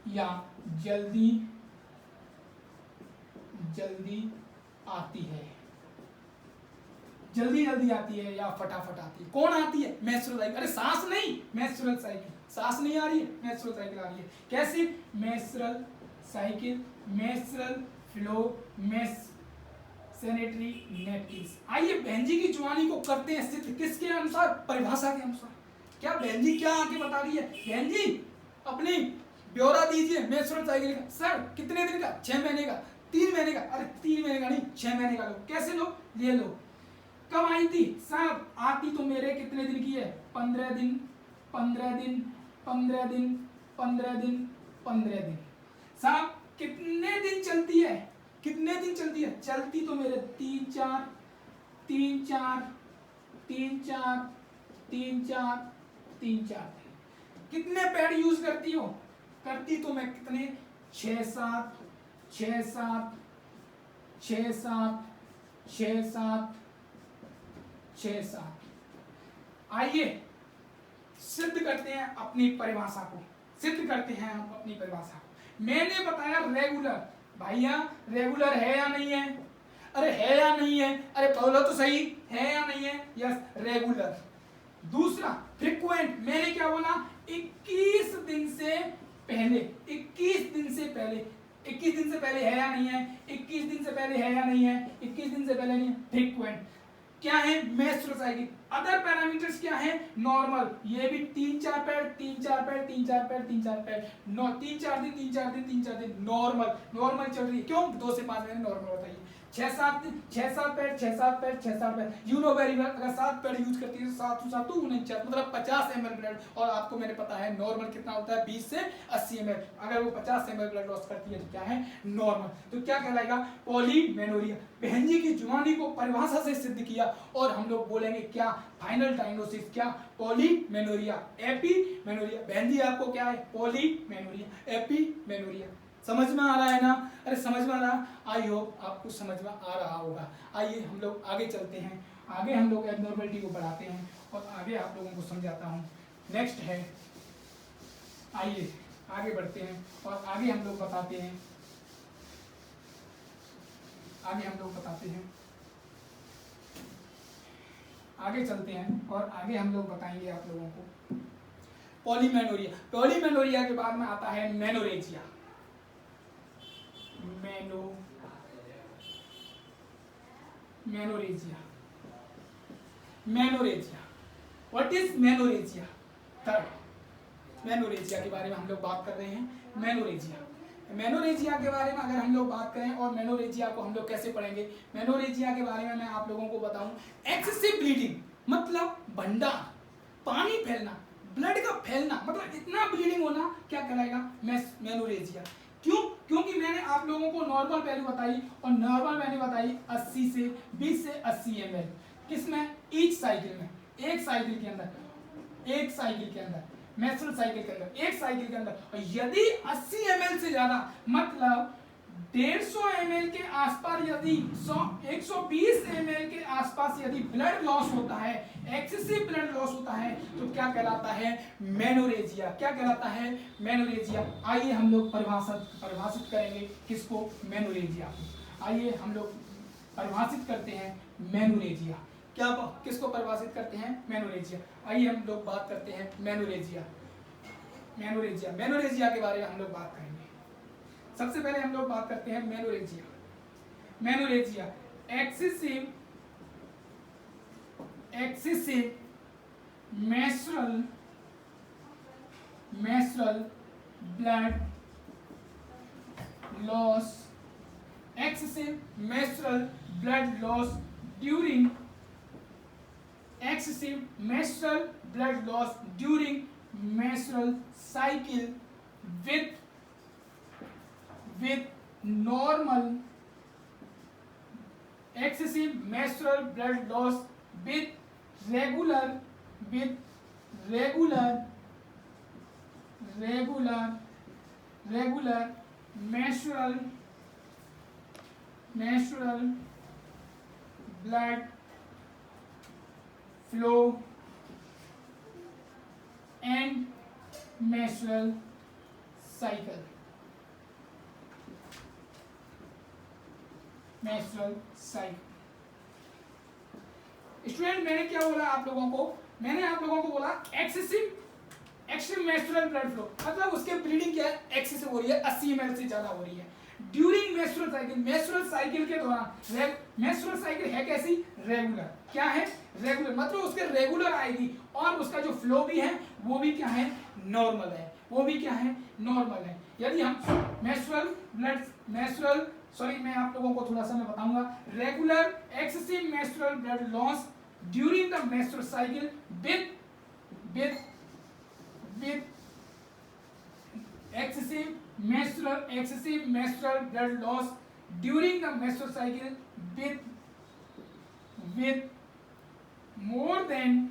या जल्दी आती है, जल्दी आती है, या फटाफट आती है। कौन आती है? Menstrual cycle. अरे सांस नहीं, मेंस्ट्रुअल साइकिल। सांस नहीं आ रही है, मेंस्ट्रुअल साइकिल आ रही है। कैसे? Menstrual cycle, menstrual flow, sanitary napkins. आइए बहन जी की जुबानी को करते हैं सिद्ध। किसके अनुसार? परिभाषा के अनुसार। क्या बहन जी क्या आके बता रही है? बहन जी अपनी ब्यौरा दीजिए मेंस्ट्रुअल साइकिल का। सर कितने दिन का? 6 महीने का, 3 महीने का। अरे 3 महीने का नहीं, 6 महीने का लो। कैसे लो? ले लो। कब आई थी? साहब आती तो मेरे कितने दिन की है? 15 दिन। साहब कितने दिन चलती है? चलती तो मेरे 3-4 कितने पैड यूज करती हो? करती तो मैं कितने? 6-7। आइए सिद्ध करते हैं अपनी परिभाषा को। मैंने बताया रेगुलर। भैया रेगुलर है या नहीं है? अरे है या नहीं है? अरे बोलो तो सही, है या नहीं है? Yes, regular. दूसरा फ्रीक्वेंट। मैंने क्या बोला? 21 दिन से पहले। 21 दिन से पहले है या नहीं है? 21 दिन से पहले है या नहीं है? 21 दिन से पहले नहीं है। फ्रीक्वेंट क्या है? Menstrual cycle. अदर पैरामीटर्स क्या है? नॉर्मल। ये भी 3-4 पैड, 3-4 पैड, 3-4 पैड, 3-4 पैड, 3-4 दिन। नॉर्मल चल रही है। क्यों? 2 से 5 महीने नॉर्मल होता है। 6-7 pad. You know very well. अगर 7 पैड यूज करती है तो 7 तो 49, मतलब 50 ml ब्लड। और आपको मैंने पता है नॉर्मल कितना होता है? 20 से 80 ml। अगर वो 50 ml ब्लड लॉस करती है तो क्या है? नॉर्मल। तो क्या कहलाएगा? पॉलीमेनोरिया। बहन जी की जुबानी को परिभाषा से सिद्ध किया, और हम लोग बोलेंगे क्या? फाइनल डायग्नोसिस क्या? पॉलीमेनोरिया, एपीमेनोरिया। बहन जी आपको क्या है? पॉलीमेनोरिया, एपीमेनोरिया। समझ में आ रहा है ना? अरे समझ में आ रहा है? आई होप आपको समझ में आ रहा होगा। आइए हम लोग आगे चलते हैं। आगे हम लोग एब्नॉर्मलिटी को बढ़ाते हैं, और आगे आप लोगों को समझाता हूँ। नेक्स्ट है, आइए आगे बढ़ते हैं, और आगे हम लोग बताते हैं। आगे चलते हैं, और आगे हम लोग बताएंगे आप लोगों को पॉलीमेनोरिया के बाद में आता है menorrhagia. Menorrhagia. What is menorrhagia? Third, menorrhagia के बारे में हम लोग बात कर रहे हैं। मेनोरेजिया के बारे में अगर हम लोग बात करें और मेनोरेजिया को हम लोग कैसे पढ़ेंगे, मेनोरेजिया के बारे में मैं आप लोगों को बताऊं, एक्सेसिव ब्लीडिंग मतलब भंडार, पानी फैलना, ब्लड का फैलना, मतलब इतना ब्लीडिंग होना क्या कहलाएगा, मेनोरेजिया। क्यों? क्योंकि मैंने आप लोगों को नॉर्मल वैल्यू बताई और नॉर्मल वैल्यू बताई 80 से 20 से 80 ml, किसमें, ईच साइकिल में, एक साइकिल के अंदर, एक साइकिल के अंदर, मेंस्ट्रुअल साइकिल के अंदर, एक साइकिल के अंदर। और यदि 80 ml से ज्यादा मतलब 150 ml के आसपास, यदि 120 ml के आसपास यदि ब्लड लॉस होता है, एक्सेसिव ब्लड लॉस होता है, तो क्या कहलाता है, मेनोरेजिया। क्या कहलाता है, मेनोरेजिया। आइए हम लोग परिभाषित करेंगे किसको, मेनोरेजिया। आइए हम लोग परिभाषित करते हैं मेनोरेजिया। क्या किसको परिभाषित करते हैं, मेनोरेजिया। आइए हम लोग बात करते हैं मेनोरेजिया। मेनोरेजिया, मेनोरेजिया के बारे में हम लोग बात करेंगे। सबसे पहले हम लोग बात करते हैं menorrhagia. Menorrhagia excessive menstrual blood loss, excessive menstrual blood loss during menstrual cycle with normal, excessive menstrual blood loss with regular menstrual blood flow and menstrual cycle. Student, मैंने क्या बोला आप लोगों को, मैंने आप लोगों को बोला एक्सेसिव मेंस्ट्रुअल ब्लड फ्लो, मतलब उसके ब्लीडिंग क्या है, एक्सेसिव हो रही है, 80 ml से ज्यादा हो रही है। ड्यूरिंग मेंस्ट्रुअल साइकिल के दौरान, मेंस्ट्रुअल साइकिल है कैसी, रेगुलर। क्या है, रेगुलर, मतलब उसके रेगुलर आएगी और उसका जो फ्लो भी है वो भी क्या है, नॉर्मल है, वो भी क्या है, नॉर्मल है। यदि हम मैं आप लोगों को थोड़ा सा मैं बताऊंगा, regular excessive menstrual blood loss during the menstrual cycle with excessive menstrual blood loss during the menstrual cycle with more than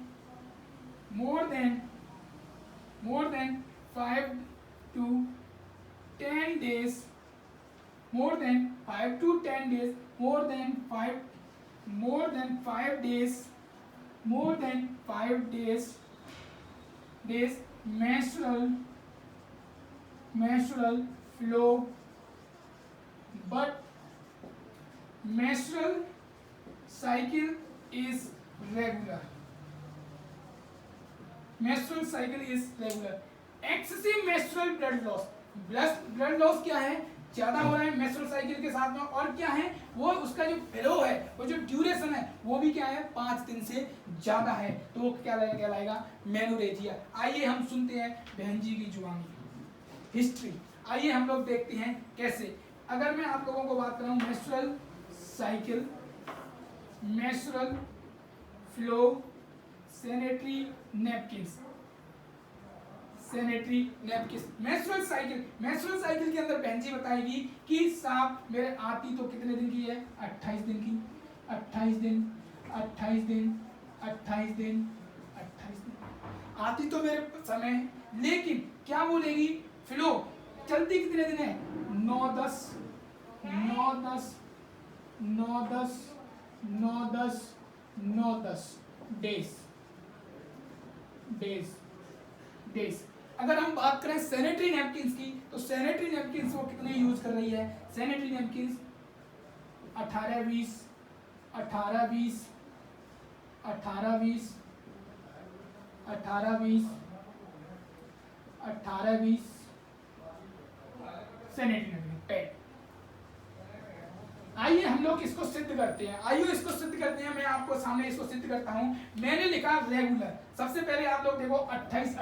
5 to 10 days, more than 5 days menstrual flow, but menstrual cycle is regular. Excessive menstrual blood loss, blood loss क्या है, ज्यादा हो रहा है menstrual cycle के साथ में, और क्या है वो, उसका जो फ्लो है, वो जो ड्यूरेशन है वो भी क्या है, 5 दिन से ज्यादा है, तो वो क्या कहलाएगा, मेनोरेजिया। आइए हम सुनते हैं बहन जी की जुबानी, हिस्ट्री। आइए हम लोग देखते हैं कैसे। अगर मैं आप लोगों को बात करूं, menstrual cycle, menstrual flow, sanitary napkins, menstrual cycle के अंदर बहन जी बताएगी कि साहब मेरे आती तो कितने दिन की है, 28 दिन की, 28 दिन आती तो मेरे समय, लेकिन क्या बोलेगी, फ्लो चलती कितने दिन है, 9-10 डेज। अगर हम बात करें सैनिटरी नैपकिन्स की, तो सैनिटरी नैपकिन्स वो कितने यूज कर रही है, sanitary napkins 18-20 sanitary napkin pad. आइए हम लोग इसको सिद्ध करते हैं, मैं आपको सामने इसको सिद्ध करता हूं। मैंने लिखा रेगुलर, सबसे पहले आप लोग देखो 28,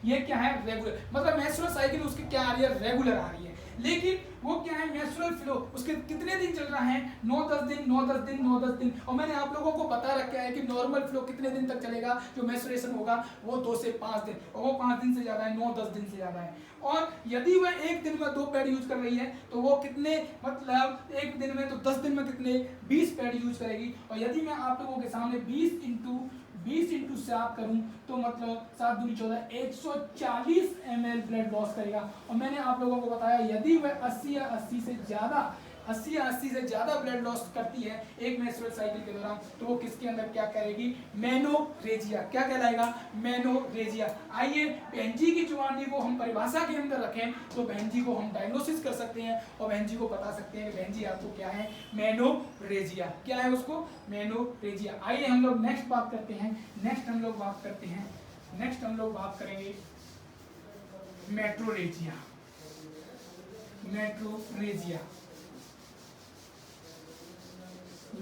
ये क्या है रेगुलर, मतलब मेंस्ट्रुअल साइकिल उसकी क्या आ रही है रेगुलर आ रही है। लेकिन वो क्या है मेंस्ट्रुअल फ्लो उसके कितने दिन चल रहा है 9-10 दिन 9-10 दिन 9-10 दिन। और मैंने आप लोगों को बता रखा है कि नॉर्मल फ्लो कितने दिन तक चलेगा, जो मेंस्ट्रुएशन होगा वो 2 से 5 दिन, और वो 5 दिन से ज़्यादा है 9-10 दिन से ज़्यादा है। और यदि वह एक दिन में 2 पैड यूज कर रही है तो वो कितने, मतलब एक दिन में तो 10 दिन में कितने 20 पैड यूज करेगी। और यदि मैं आप लोगों के सामने 20 इंटू 7 करूं तो मतलब 7 दूनी 14 140 ml ब्लड लॉस करेगा। और मैंने आप लोगों को बताया यदि वह 80 या 80 से ज़्यादा ब्लड लॉस करती है एक मेंस्ट्रुअल साइकिल के दौरान, तो वो किसके अंदर क्या करेगी मेनोरेजिया, क्या कहलाएगा मेनोरेजिया। आइए बहन जी की जुबानी को हम परिभाषा के अंदर रखें तो बहन जी को हम डायग्नोसिस कर सकते हैं और बहन जी को बता सकते हैं कि बहन जी आपको क्या है मेनोरेजिया, क्या है उसको मेनोरेजिया। आइए हम लोग नेक्स्ट बात करते हैं, नेक्स्ट हम लोग बात करेंगे metrorrhagia. Metrorrhagia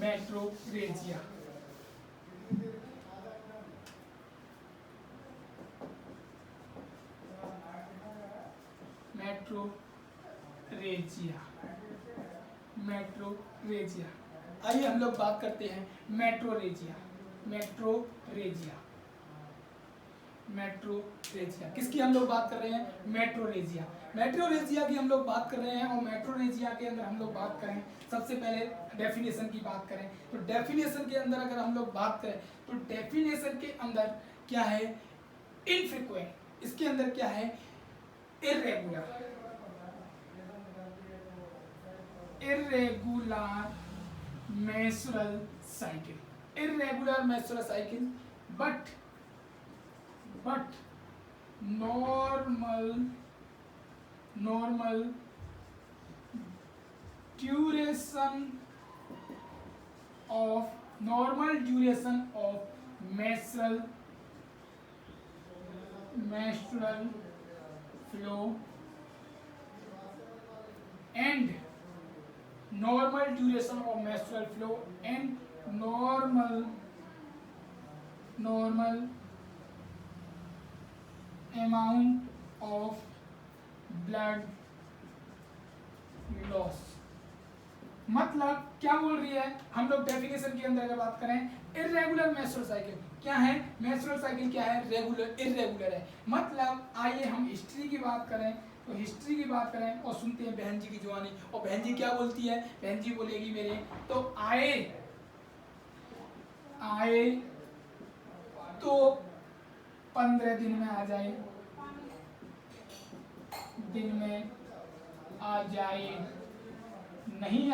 metrorrhagia metrorrhagia metrorrhagia. आइए हम लोग बात करते हैं मेट्रोरेजिया। मेट्रोरेजिया किसकी हम लोग बात कर रहे हैं मेट्रोरेजिया की हम लोग बात कर रहे हैं। और मेट्रोरेजिया के अंदर हम लोग बात करें, सबसे पहले डेफिनेशन की बात करें तो डेफिनेशन के अंदर अगर हम लोग बात करें तो डेफिनेशन के अंदर क्या है इनफ्रीक्वेंट, इसके अंदर क्या है irregular menstrual cycle, but normal duration of menstrual flow and normal duration of menstrual flow and normal amount of blood loss। मतलब क्या बोल रही है, हम लोग डेफिनेशन के अंदर अगर बात करें इर्रेगुलर मेंस्ट्रुअल साइकिल क्या है, मेंस्ट्रुअल साइकिल क्या है इर्रेगुलर है। मतलब आइए हम हिस्ट्री की बात करें तो हिस्ट्री की बात करें और सुनते हैं बहन जी की जुबानी। और बहन जी क्या बोलती है, बहन जी बोलेगी मेरे तो आए तो 15 दिन में आ जाए, दिन में आ जाए, नहीं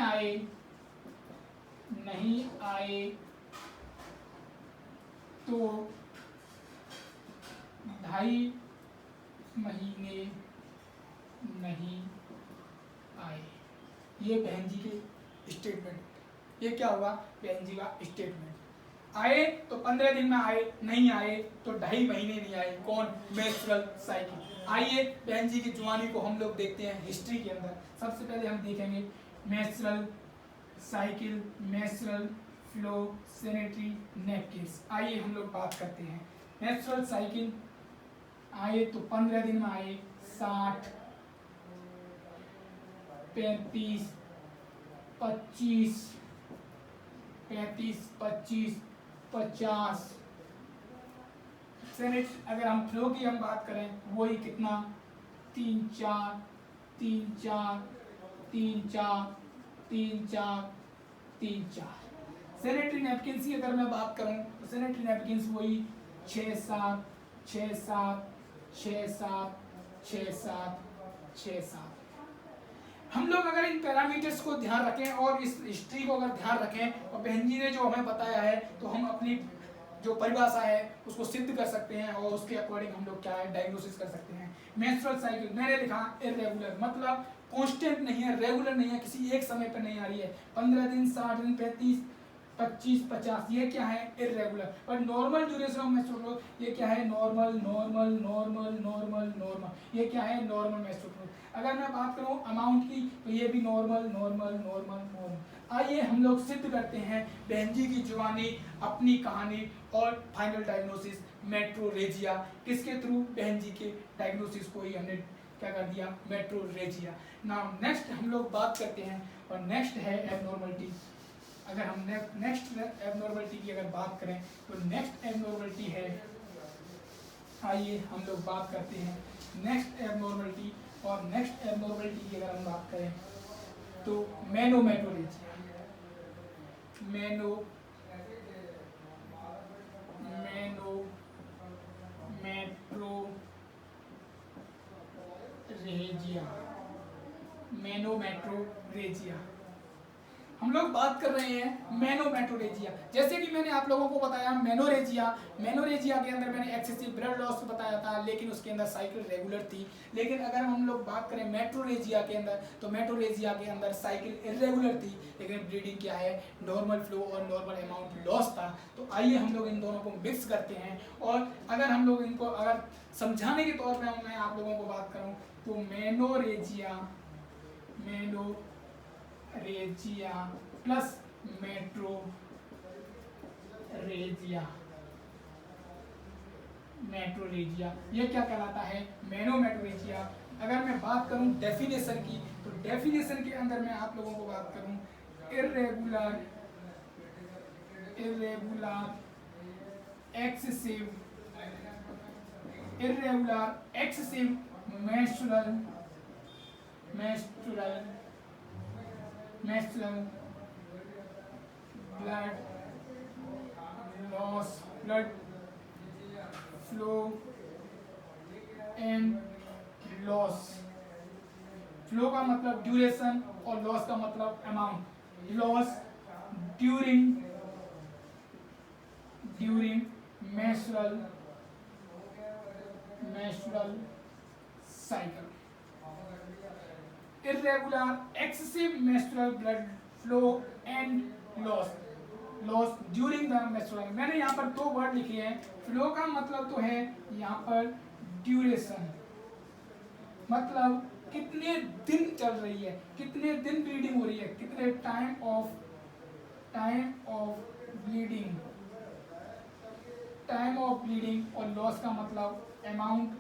आए तो 2.5 महीने नहीं आए। ये बहन जी के स्टेटमेंट, ये क्या हुआ बहन जी का स्टेटमेंट। आए तो 15 दिन में आए, नहीं आए तो 2.5 महीने नहीं आए, कौन मेंस्ट्रुअल साइकिल। आइए बहन जी की जुबानी को हम लोग देखते हैं हिस्ट्री के अंदर। सबसे पहले हम देखेंगे menstrual cycle, menstrual flow, sanitary napkins. आइए हम लोग बात करते हैं मेंस्ट्रुअल साइकिल। आए तो 15 दिन में आए 60, 35, 25, 50। सैनिट अगर हम फ्लो की हम बात करें वही कितना 3-4 सैनिटरी नैपकिन्स की अगर मैं बात करूं तो सैनिटरी नैपकिन्स वही 6-7। हम लोग अगर इन पैरामीटर्स को ध्यान रखें और इस हिस्ट्री को अगर ध्यान रखें और बहन जी ने जो हमें बताया है तो हम अपनी जो परिभाषा है उसको सिद्ध कर सकते हैं और उसके अकॉर्डिंग हम लोग क्या है डायग्नोसिस कर सकते हैं। मेंस्ट्रुअल साइकिल मैंने लिखा इर्रेगुलर, मतलब कांस्टेंट नहीं है, रेगुलर नहीं है, किसी एक समय पर नहीं आ रही है। 15 दिन, 60 दिन, 35, 25, 50 ये क्या है इर्रेगुलर। और normal duration of menstrual flow ये क्या है नॉर्मल। ये क्या है नॉर्मल मेंस्ट्रुअल फ्लो। अगर मैं बात करूं अमाउंट की तो ये भी नॉर्मल। आइए हम लोग सिद्ध करते हैं बहन जी की जुबानी अपनी कहानी और फाइनल डायग्नोसिस मेट्रोरेजिया, किसके थ्रू, बहन जी के डायग्नोसिस को ही हमने क्या कर दिया, मेट्रोरेजिया। नाउ नेक्स्ट हम लोग बात करते हैं, और नेक्स्ट है एबनॉर्मलिटी। अगर हम नेक्स्ट एबनॉर्मलिटी की अगर बात करें तो नेक्स्ट एबनॉर्मलिटी है, आइए हम लोग बात करते हैं नेक्स्ट एबनॉर्मलिटी। और नेक्स्ट एबनॉर्मलिटी की अगर हम बात करें तो मेनोमेट्रोरेजिया, मेनोमेट्रोरेजिया हम लोग बात कर रहे हैं मेनोमेट्रोरेजिया। जैसे कि मैंने आप लोगों को बताया मेनोरेजिया के अंदर मैंने एक्सेसिव ब्लड लॉस बताया था, लेकिन उसके अंदर साइकिल रेगुलर थी। लेकिन अगर हम लोग बात करें मेट्रोरेजिया के अंदर, तो मेट्रोरेजिया के अंदर साइकिल इरेगुलर थी, लेकिन ब्लीडिंग क्या है, नॉर्मल फ्लो और नॉर्मल अमाउंट लॉस था। तो आइए हम लोग इन दोनों को मिक्स करते हैं, और अगर हम लोग इनको अगर समझाने के तौर पर मैं आप लोगों को बात करूँ तो मेनोरेजिया प्लस मेट्रोरेजिया ये क्या कहलाता है, मेनोमेट्रोरेजिया। अगर मैं बात करूं डेफिनेशन की, तो डेफिनेशन के अंदर मैं आप लोगों को बात करूं irregular excessive menstrual blood loss, blood flow and loss। Flow का मतलब ड्यूरेशन और लॉस का मतलब amount. Loss during menstrual cycle। irregular excessive menstrual blood flow and loss during the menstrual। मैंने यहाँ पर दो वर्ड लिखे हैं। फ्लो का मतलब तो है यहाँ पर ड्यूरेशन, मतलब कितने दिन चल रही है, कितने दिन ब्लीडिंग हो रही है, कितने टाइम ऑफ ब्लीडिंग। और लॉस का मतलब amount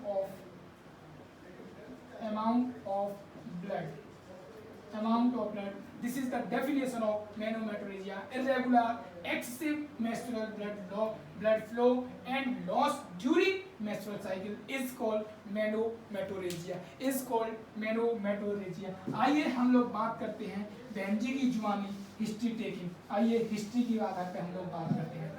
of blood. This is the definition of menorrhagia: irregular, excessive menstrual blood flow and loss during menstrual cycle is called menorrhagia। आइए हम लोग बात करते हैं बहन जी की जुबानी हिस्ट्री टेकिंग। आइए हिस्ट्री की आधार पे हम लोग बात करते हैं।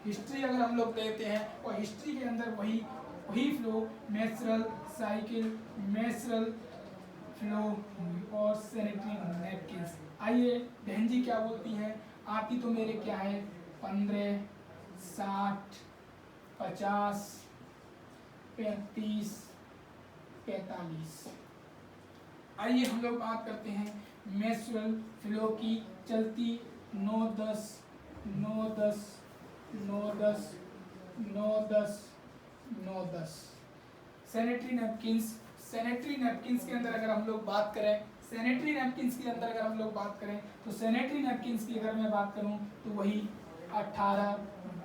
हिस्ट्री अगर हम लोग देते हैं, और हिस्ट्री के अंदर वही flow, menstrual cycle, menstrual flow और सैनिटरी नैपकिन्स। आइए बहन जी क्या बोलती हैं, आपकी तो मेरे क्या है 15, 60, 50, 35, 45। आइए हम लोग बात करते हैं मेंस्ट्रुअल फ्लो की, चलती 9, 10, 9, 10, 9, 10, 9, 10, 9, 10। सैनिटरी नैपकिन्स के अंदर अगर हम लोग बात करें, तो सैनिटरी नैपकिन्स की अगर मैं बात करूं तो वही 18,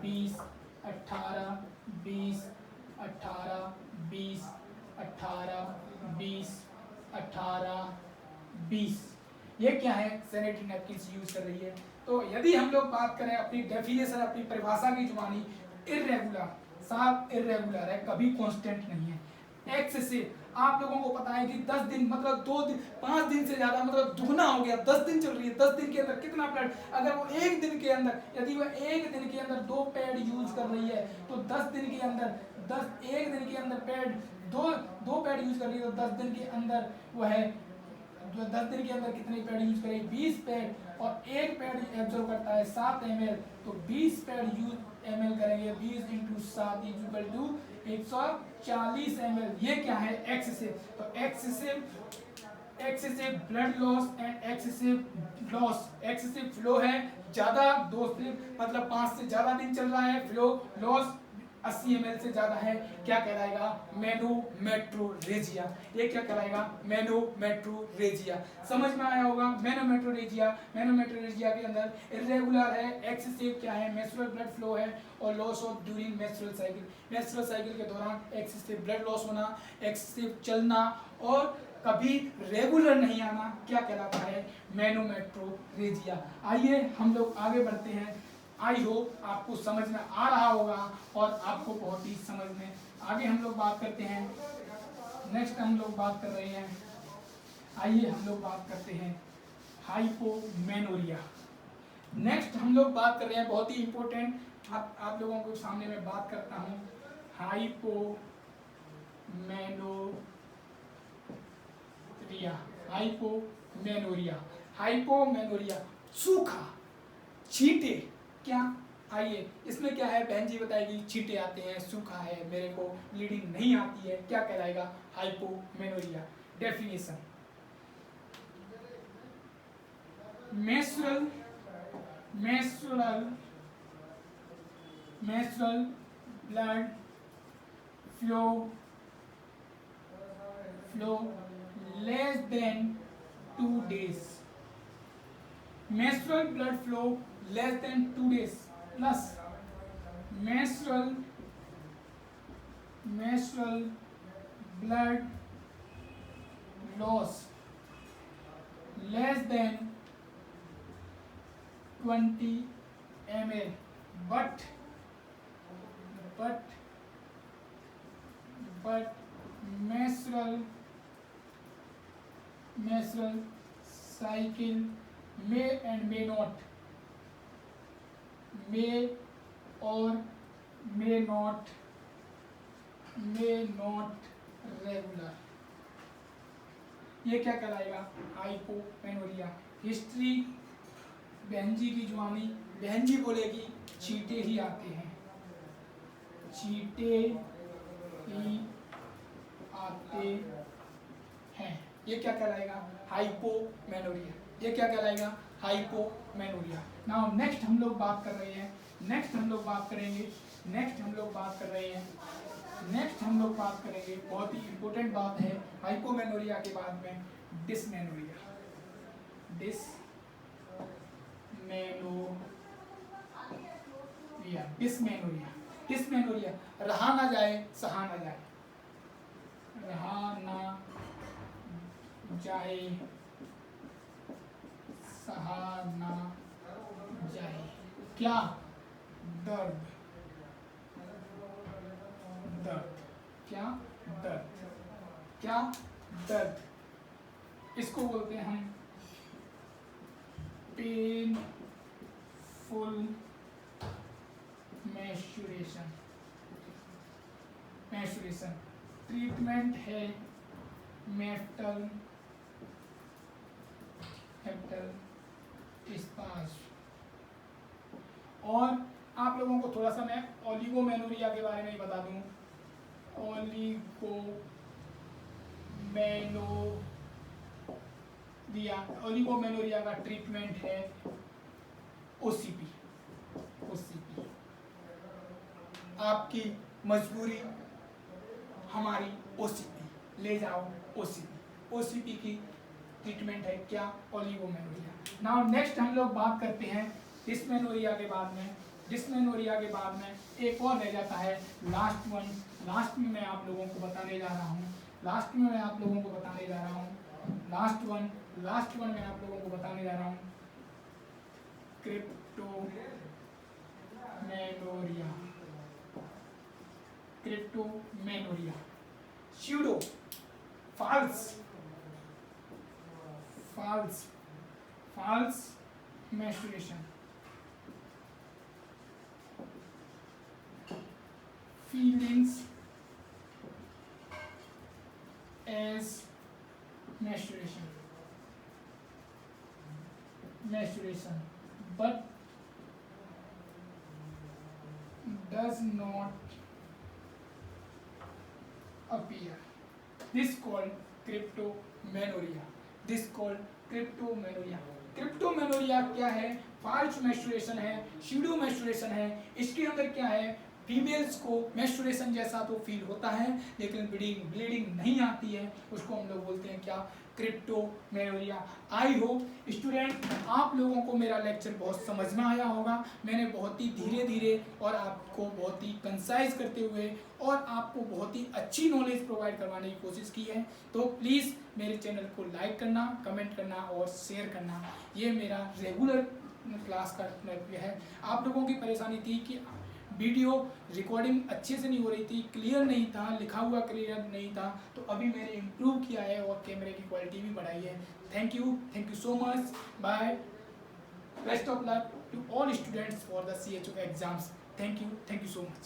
20, 18, 20, 18, 20, 18, 20, 18, 20। ये क्या है, सैनिटरी नैपकिन्स यूज कर रही है। तो यदि हम लोग बात करें अपनी डेफिनेशन, अपनी परिभाषा की जुबानी, इर्रेगुलर, साफ इर्रेगुलर है, कभी कांस्टेंट नहीं है। एक्सेसिव, आप लोगों को पता है कि 10 दिन मतलब 2 दिन 5 दिन से ज्यादा मतलब दुगना हो गया, 10 दिन चल रही है। 10 दिन के अंदर कितना ब्लड, अगर वो एक दिन के अंदर, यदि वह एक दिन के अंदर 2 पैड यूज कर रही है, तो 10 दिन के अंदर एक दिन के अंदर पैड दो पैड यूज कर रही है, तो 10 दिन के अंदर वह है 10 दिन के अंदर कितने पैड यूज करेगी, 20 पैड। और एक पैड एब्जॉर्ब करता है 7 ml, तो 20 पैड यूज ml करेंगे, 20 × 7 = 140 ml। ये क्या है, एक्सेसिव। तो excessive blood loss and excessive flow है, ज्यादा 2 से मतलब 5 से ज्यादा दिन चल रहा है। फ्लो लॉस 80 ml से ज़्यादा है क्या कहलाएगा? मेनोमेट्रोरेजिया। ये क्या कहलाएगा? मेनोमेट्रोरेजिया। समझ में आया होगा? मेनोमेट्रोरेजिया के अंदर इरेगुलर है, एक्सेसिव क्या है? मेंस्ट्रुअल ब्लड फ्लो है और loss of during menstrual cycle. Menstrual cycle के दौरान एक्सेसिव ब्लड लॉस होना, एक्सेसिव चलना और कभी रेगुलर नहीं आना क्या कहलाता है? मेनोमेट्रोरेजिया। आइए हम लोग आगे बढ़ते हैं। आई होप आपको समझ में आ रहा होगा और आपको बहुत ही समझ में। आगे हम लोग बात करते हैं, नेक्स्ट हम लोग बात कर रहे हैं, आइए हम लोग बात करते हैं हाइपोमेनोरिया। नेक्स्ट हम लोग बात कर रहे हैं बहुत ही इंपॉर्टेंट, आप लोगों को सामने में बात करता हूँ हाइपोमेनोरिया, सूखा, छींटे क्या? आइए इसमें क्या है? बहन जी बताएगी। छींटे आते हैं, सूखा है, मेरे को ब्लीडिंग नहीं आती है, क्या कहलाएगा? Hypomenorrhoea. Definition, menstrual blood flow less than 2 days. Menstrual blood flow less than 2 days plus menstrual blood loss less than 20 ml, but menstrual cycle may and may not regular. ये क्या कहलाएगा? हाइपोमेनोरिया। हिस्ट्री, बहन जी की जुबानी, बहन जी बोलेगी छींटे ही आते हैं, छींटे ही आते हैं। ये क्या कहलाएगा? हाइपोमेनोरिया। ये क्या कहलाएगा? हाइपोमेनोरिया। नाउ नेक्स्ट हम लोग बात कर रहे हैं, नेक्स्ट हम लोग बात करेंगे बहुत ही इंपॉर्टेंट बात है हाइपोमेनोरिया के बाद में डिसमेनोरिया। डिसमेनोरिया, रहा ना जाए, सहा ना जाए, रहा ना जाए, सहा ना जाए। क्या? दर्द, क्या? दर्द। इसको बोलते हैं हम पेनफुल मेंस्ट्रुएशन। ट्रीटमेंट है मेटल स्पाज। और आप लोगों को थोड़ा सा मैं ओलिगोमेनोरिया के बारे में ही बता दूं। ओलिगोमेनोरिया का ट्रीटमेंट है ओसीपी। आपकी मजबूरी हमारी ओसीपी, ले जाओ ओसीपी की ट्रीटमेंट है क्या? ओलिगोमेनोरिया। नाउ नेक्स्ट हम लोग बात करते हैं डिसमेनोरिया के बाद में। डिसमेनोरिया के बाद में एक और रह जाता है लास्ट में मैं आप लोगों को बताने जा रहा हूँ, cryptomenorrhea. Pseudo, false menstruation, feelings as menstruation but does not appear. This called cryptomenorrhea. क्रिप्टोमेनोरिया क्या है? फॉल्स मेंस्ट्रुएशन है, स्यूडो मेंस्ट्रुएशन है। इसके अंदर क्या है? फीमेल्स को मेंस्ट्रुएशन जैसा तो फील होता है लेकिन ब्लीडिंग नहीं आती है, उसको हम लोग बोलते हैं क्या, क्रिप्टोमेनोरिया। आई होप स्टूडेंट आप लोगों को मेरा लेक्चर बहुत समझ में आया होगा। मैंने बहुत ही धीरे धीरे और आपको बहुत ही कंसाइज करते हुए और आपको बहुत ही अच्छी नॉलेज प्रोवाइड करवाने की कोशिश की है। तो प्लीज़ मेरे चैनल को लाइक करना, कमेंट करना और शेयर करना। ये मेरा रेगुलर क्लास का है। आप लोगों की परेशानी थी कि वीडियो रिकॉर्डिंग अच्छे से नहीं हो रही थी, क्लियर नहीं था, लिखा हुआ क्लियर नहीं था, तो अभी मैंने इम्प्रूव किया है और कैमरे की क्वालिटी भी बढ़ाई है। Thank you so much, bye, best of luck to all students for the CHO exams. Thank you so much.